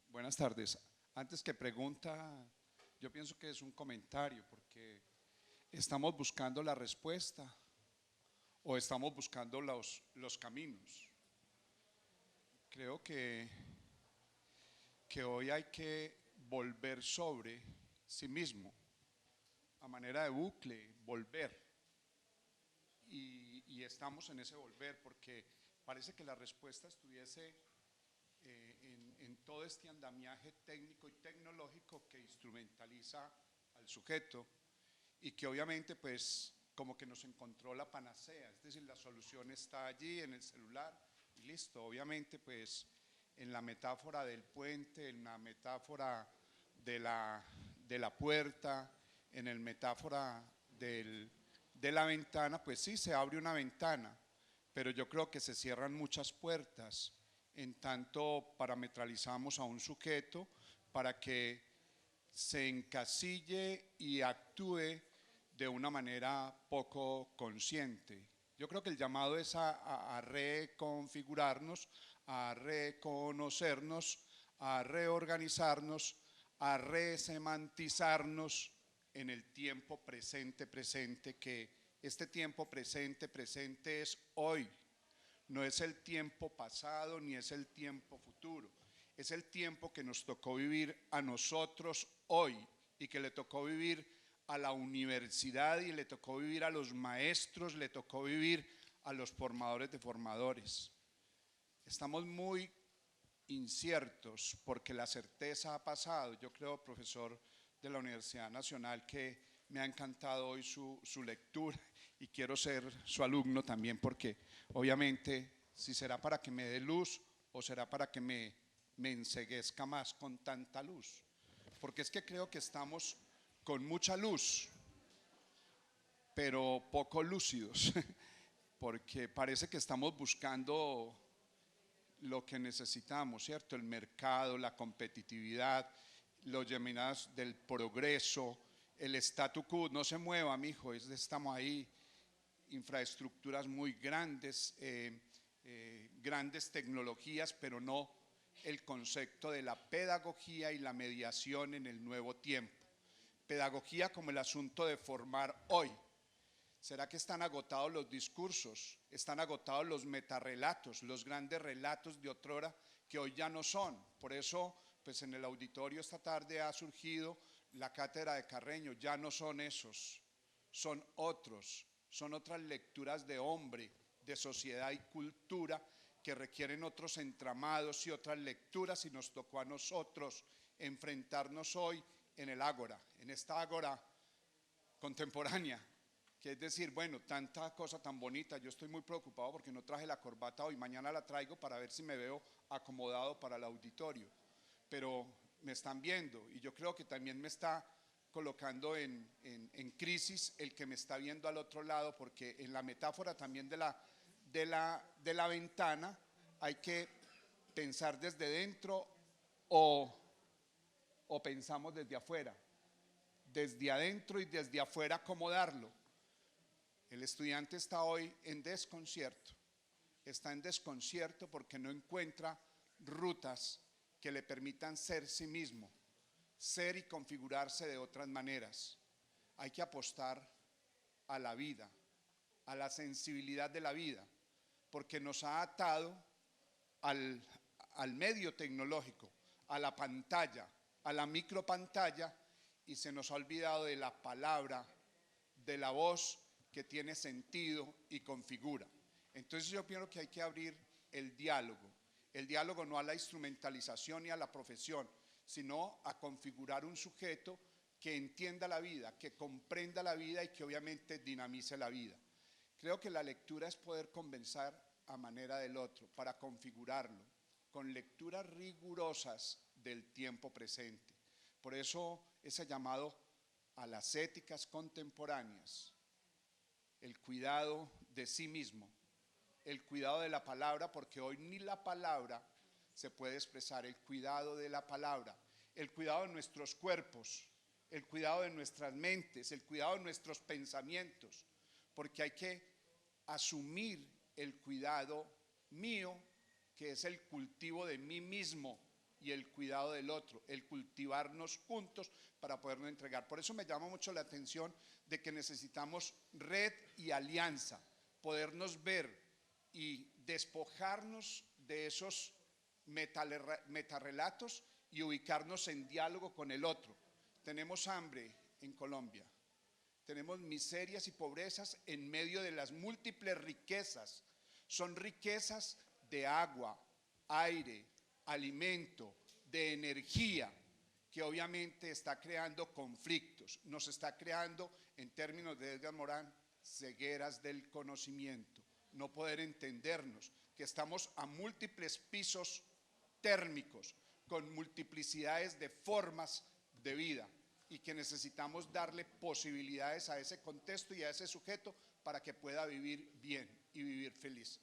Buenas tardes. Antes que pregunta, yo pienso que es un comentario, porque estamos buscando la respuesta o estamos buscando los caminos. Creo que hoy hay que volver sobre sí mismo, a manera de bucle, volver. Y estamos en ese volver porque parece que la respuesta estuviese en todo este andamiaje técnico y tecnológico que instrumentaliza al sujeto y que obviamente pues como que nos encontró la panacea, es decir, la solución está allí en el celular y listo. Obviamente pues en la metáfora del puente, en la metáfora de la puerta, en el metáfora de la ventana, pues sí, se abre una ventana, pero yo creo que se cierran muchas puertas en tanto parametralizamos a un sujeto para que se encasille y actúe de una manera poco consciente. Yo creo que el llamado es a reconfigurarnos, a reconocernos, a reorganizarnos, a resemantizarnos en el tiempo presente, que este tiempo presente es hoy. No es el tiempo pasado ni es el tiempo futuro, es el tiempo que nos tocó vivir a nosotros hoy y que le tocó vivir a la universidad y le tocó vivir a los maestros, le tocó vivir a los formadores de formadores. Estamos muy inciertos porque la certeza ha pasado. Yo creo, profesor de la Universidad Nacional, que me ha encantado hoy su lectura y quiero ser su alumno también, porque obviamente si será para que me dé luz o será para que me enceguezca más con tanta luz, porque es que creo que estamos con mucha luz pero poco lúcidos porque parece que estamos buscando lo que necesitamos, ¿cierto? El mercado, la competitividad, los llamados del progreso, el statu quo, no se mueva, mijo, estamos ahí, infraestructuras muy grandes, grandes tecnologías, pero no el concepto de la pedagogía y la mediación en el nuevo tiempo. Pedagogía como el asunto de formar hoy. ¿Será que están agotados los discursos? ¿Están agotados los metarrelatos, los grandes relatos de otrora que hoy ya no son? Por eso, pues en el auditorio esta tarde ha surgido la cátedra de Carreño. Ya no son esos, son otros, son otras lecturas de hombre, de sociedad y cultura que requieren otros entramados y otras lecturas, y nos tocó a nosotros enfrentarnos hoy en el ágora, en esta ágora contemporánea. Que es decir, bueno, tanta cosa tan bonita, yo estoy muy preocupado porque no traje la corbata hoy, mañana la traigo para ver si me veo acomodado para el auditorio, pero me están viendo y yo creo que también me está colocando en crisis el que me está viendo al otro lado, porque en la metáfora también de la ventana hay que pensar desde dentro o pensamos desde afuera. Desde adentro y desde afuera, ¿cómo darlo? El estudiante está hoy en desconcierto. Está en desconcierto porque no encuentra rutas que le permitan ser sí mismo, ser y configurarse de otras maneras. Hay que apostar a la vida, a la sensibilidad de la vida, porque nos ha atado al medio tecnológico, a la pantalla, a la micropantalla, y se nos ha olvidado de la palabra, de la voz que tiene sentido y configura. Entonces yo pienso que hay que abrir el diálogo no a la instrumentalización ni a la profesión, sino a configurar un sujeto que entienda la vida, que comprenda la vida y que obviamente dinamice la vida. Creo que la lectura es poder conversar a manera del otro, para configurarlo, con lecturas rigurosas del tiempo presente. Por eso ese llamado a las éticas contemporáneas, el cuidado de sí mismo, el cuidado de la palabra, porque hoy ni la palabra se puede expresar, el cuidado de la palabra, el cuidado de nuestros cuerpos, el cuidado de nuestras mentes, el cuidado de nuestros pensamientos, porque hay que asumir el cuidado mío, que es el cultivo de mí mismo, y el cuidado del otro, el cultivarnos juntos para podernos entregar. Por eso me llama mucho la atención de que necesitamos red y alianza, podernos ver y despojarnos de esos metarrelatos y ubicarnos en diálogo con el otro. Tenemos hambre en Colombia, tenemos miserias y pobrezas en medio de las múltiples riquezas. Son riquezas de agua, aire, alimento, de energía, que obviamente está creando conflictos, nos está creando, en términos de Edgar Morin, cegueras del conocimiento, no poder entendernos, que estamos a múltiples pisos térmicos, con multiplicidades de formas de vida, y que necesitamos darle posibilidades a ese contexto y a ese sujeto para que pueda vivir bien y vivir feliz.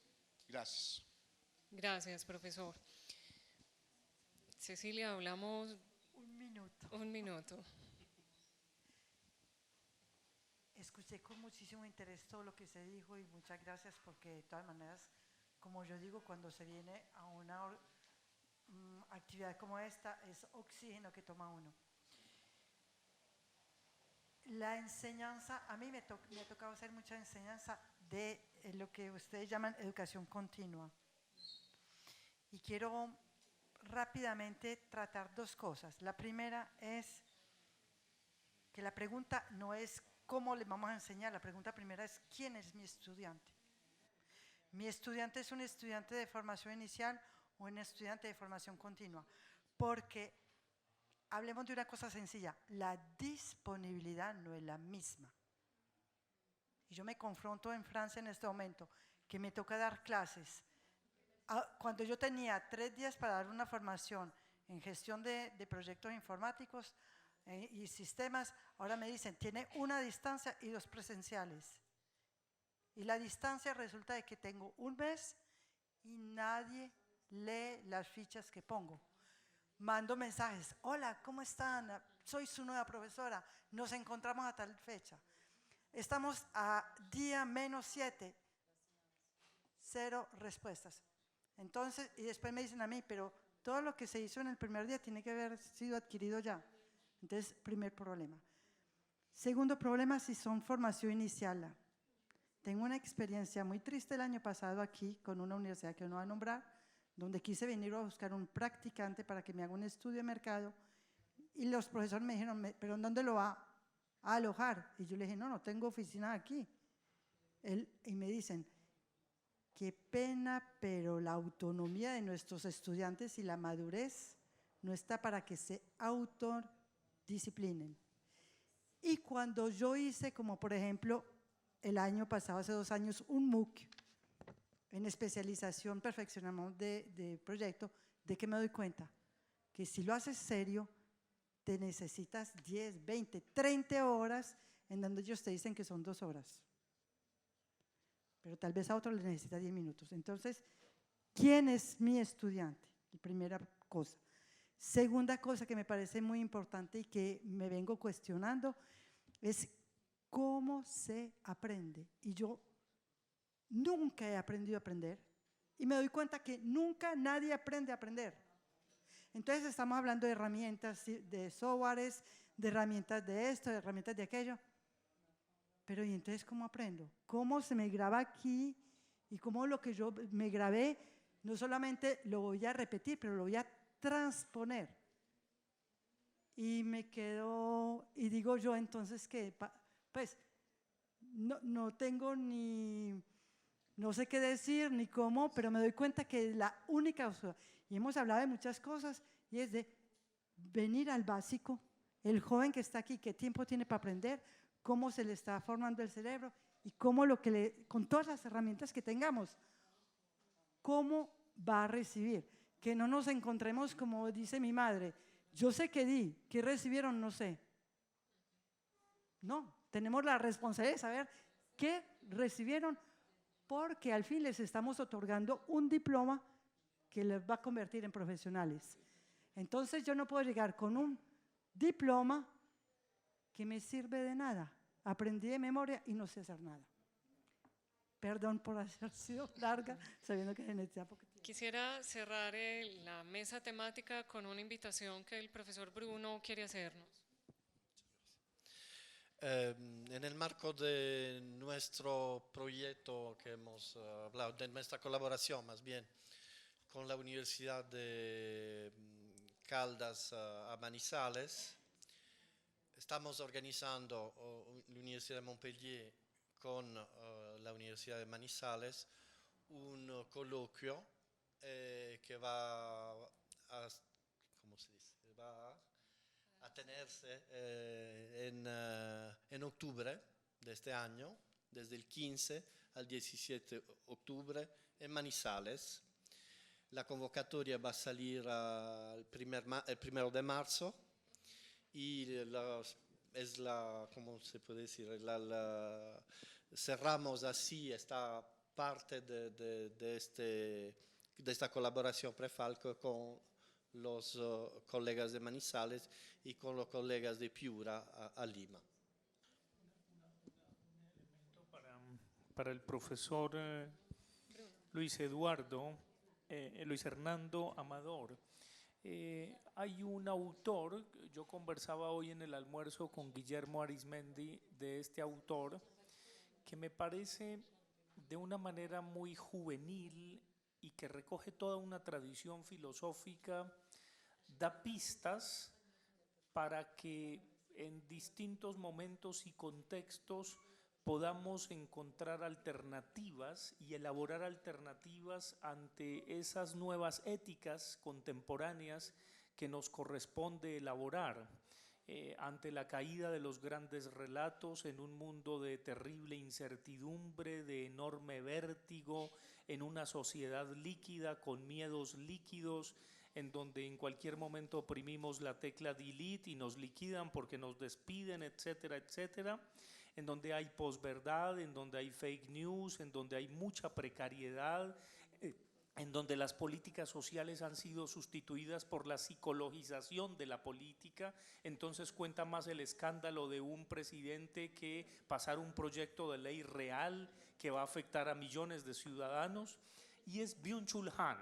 Gracias. Gracias, profesor. Cecilia, hablamos… Un minuto. Un minuto. Escuché con muchísimo interés todo lo que se dijo y muchas gracias, porque de todas maneras, como yo digo, cuando se viene a una actividad como esta, es oxígeno que toma uno. La enseñanza, a mí me ha tocado hacer mucha enseñanza de lo que ustedes llaman educación continua. Y quiero rápidamente tratar dos cosas. La primera es que la pregunta no es cómo le vamos a enseñar, la pregunta primera es ¿quién es mi estudiante? ¿Mi estudiante es un estudiante de formación inicial o un estudiante de formación continua? Porque hablemos de una cosa sencilla, la disponibilidad no es la misma. Y yo me confronto en Francia en este momento, que me toca dar clases. Cuando yo tenía 3 días para dar una formación en gestión de proyectos informáticos y sistemas, ahora me dicen, tiene una distancia y 2 presenciales. Y la distancia resulta de que tengo un mes y nadie lee las fichas que pongo. Mando mensajes, hola, ¿cómo están? Soy su nueva profesora, nos encontramos a tal fecha. Estamos a día -7, 0 respuestas. Entonces, y después me dicen a mí, pero todo lo que se hizo en el primer día tiene que haber sido adquirido ya. Entonces, primer problema. Segundo problema, si son formación inicial. Tengo una experiencia muy triste el año pasado aquí con una universidad que no va a nombrar, donde quise venir a buscar un practicante para que me haga un estudio de mercado y los profesores me dijeron, ¿pero en dónde lo va a alojar? Y yo le dije, no tengo oficina aquí. Y me dicen, qué pena, pero la autonomía de nuestros estudiantes y la madurez no está para que se autodisciplinen. Y cuando yo hice, como por ejemplo, el año pasado, hace 2 años, un MOOC en especialización, perfeccionamiento de proyecto, ¿de qué me doy cuenta? Que si lo haces serio, te necesitas 10, 20, 30 horas en donde ellos te dicen que son 2 horas. Pero tal vez a otro le necesita 10 minutos. Entonces, ¿quién es mi estudiante? La primera cosa. Segunda cosa que me parece muy importante y que me vengo cuestionando es cómo se aprende. Y yo nunca he aprendido a aprender y me doy cuenta que nunca nadie aprende a aprender. Entonces estamos hablando de herramientas, de softwares, de herramientas de esto, de herramientas de aquello. Pero ¿y entonces cómo aprendo? ¿Cómo se me graba aquí? Y cómo lo que yo me grabé, no solamente lo voy a repetir, pero lo voy a transponer. Y me quedo, y digo yo entonces que, pues, no tengo ni, no sé qué decir ni cómo, pero me doy cuenta que la única, y hemos hablado de muchas cosas, y es de venir al básico. El joven que está aquí, ¿qué tiempo tiene para aprender? ¿Cómo se le está formando el cerebro? Y cómo con todas las herramientas que tengamos, ¿cómo va a recibir? Que no nos encontremos como dice mi madre, yo sé que di, ¿qué recibieron? No sé. No, tenemos la responsabilidad de saber qué recibieron, porque al fin les estamos otorgando un diploma que les va a convertir en profesionales. Entonces yo no puedo llegar con un diploma que me sirve de nada. Aprendí de memoria y no sé hacer nada. Perdón por haber sido larga, sabiendo que necesitaba poco tiempo. Quisiera cerrar la mesa temática con una invitación que el profesor Bruno quiere hacernos. En el marco de nuestro proyecto que hemos hablado, de nuestra colaboración más bien, con la Universidad de Caldas a Manizales, estamos organizando la Universidad de Montpellier con la Universidad de Manizales un coloquio que va a, ¿cómo se dice? Va a tenerse en octubre de este año, desde el 15 al 17 de octubre en Manizales. La convocatoria va a salir el 1 de marzo y es la, ¿cómo se puede decir? Cerramos así esta parte de esta colaboración Prefalco con los colegas de Manizales y con los colegas de Piura a Lima. Para el profesor Luis Hernando Amador. Hay un autor, yo conversaba hoy en el almuerzo con Guillermo Arizmendi de este autor, que me parece de una manera muy juvenil y que recoge toda una tradición filosófica, da pistas para que en distintos momentos y contextos podamos encontrar alternativas y elaborar alternativas ante esas nuevas éticas contemporáneas que nos corresponde elaborar. Ante la caída de los grandes relatos en un mundo de terrible incertidumbre, de enorme vértigo, en una sociedad líquida con miedos líquidos, en donde en cualquier momento oprimimos la tecla delete y nos liquidan porque nos despiden, etcétera, etcétera, en donde hay posverdad, en donde hay fake news, en donde hay mucha precariedad, en donde las políticas sociales han sido sustituidas por la psicologización de la política. Entonces cuenta más el escándalo de un presidente que pasar un proyecto de ley real que va a afectar a millones de ciudadanos, y es Byung-Chul Han.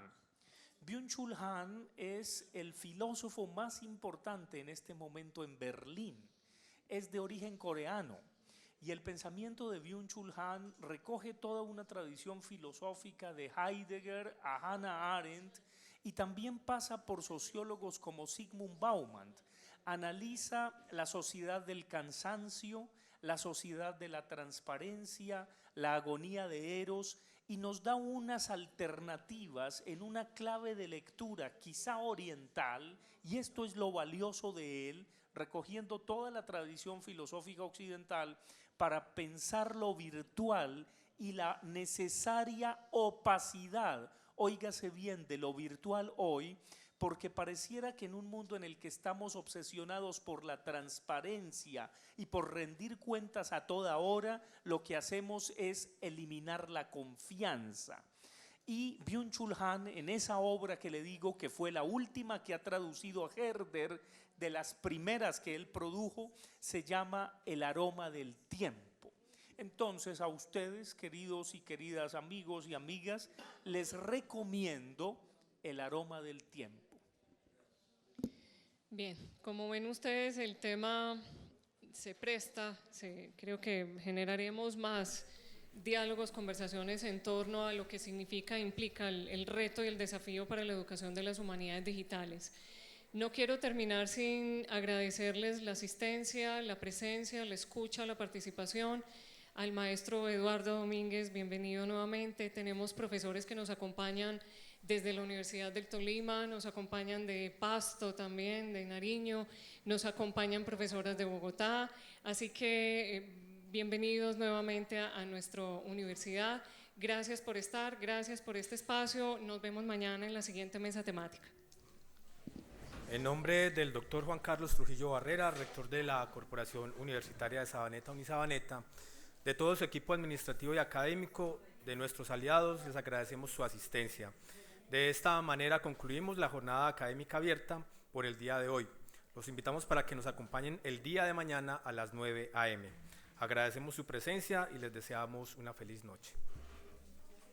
Byung-Chul Han es el filósofo más importante en este momento en Berlín. Es de origen coreano. Y el pensamiento de Byung-Chul Han recoge toda una tradición filosófica de Heidegger a Hannah Arendt y también pasa por sociólogos como Zygmunt Bauman. Analiza la sociedad del cansancio, la sociedad de la transparencia, la agonía de Eros, y nos da unas alternativas en una clave de lectura quizá oriental, y esto es lo valioso de él, recogiendo toda la tradición filosófica occidental para pensar lo virtual y la necesaria opacidad, óigase bien, de lo virtual hoy, porque pareciera que en un mundo en el que estamos obsesionados por la transparencia y por rendir cuentas a toda hora, lo que hacemos es eliminar la confianza. Y Byung-Chul Han, en esa obra que le digo que fue la última que ha traducido a Herder, de las primeras que él produjo, se llama El aroma del tiempo. Entonces a ustedes, queridos y queridas amigos y amigas, les recomiendo El aroma del tiempo. Bien, como ven ustedes, el tema se presta, creo que generaremos más diálogos, conversaciones en torno a lo que significa, implica el reto y el desafío para la educación de las humanidades digitales. No quiero terminar sin agradecerles la asistencia, la presencia, la escucha, la participación. Al maestro Eduardo Domínguez, bienvenido nuevamente. Tenemos profesores que nos acompañan desde la Universidad del Tolima, nos acompañan de Pasto también, de Nariño, nos acompañan profesoras de Bogotá, así que bienvenidos nuevamente a nuestra universidad. Gracias por estar, gracias por este espacio, nos vemos mañana en la siguiente mesa temática. En nombre del doctor Juan Carlos Trujillo Barrera, rector de la Corporación Universitaria de Sabaneta, Unisabaneta, de todo su equipo administrativo y académico, de nuestros aliados, les agradecemos su asistencia. De esta manera concluimos la jornada académica abierta por el día de hoy. Los invitamos para que nos acompañen el día de mañana a las 9 a.m. Agradecemos su presencia y les deseamos una feliz noche.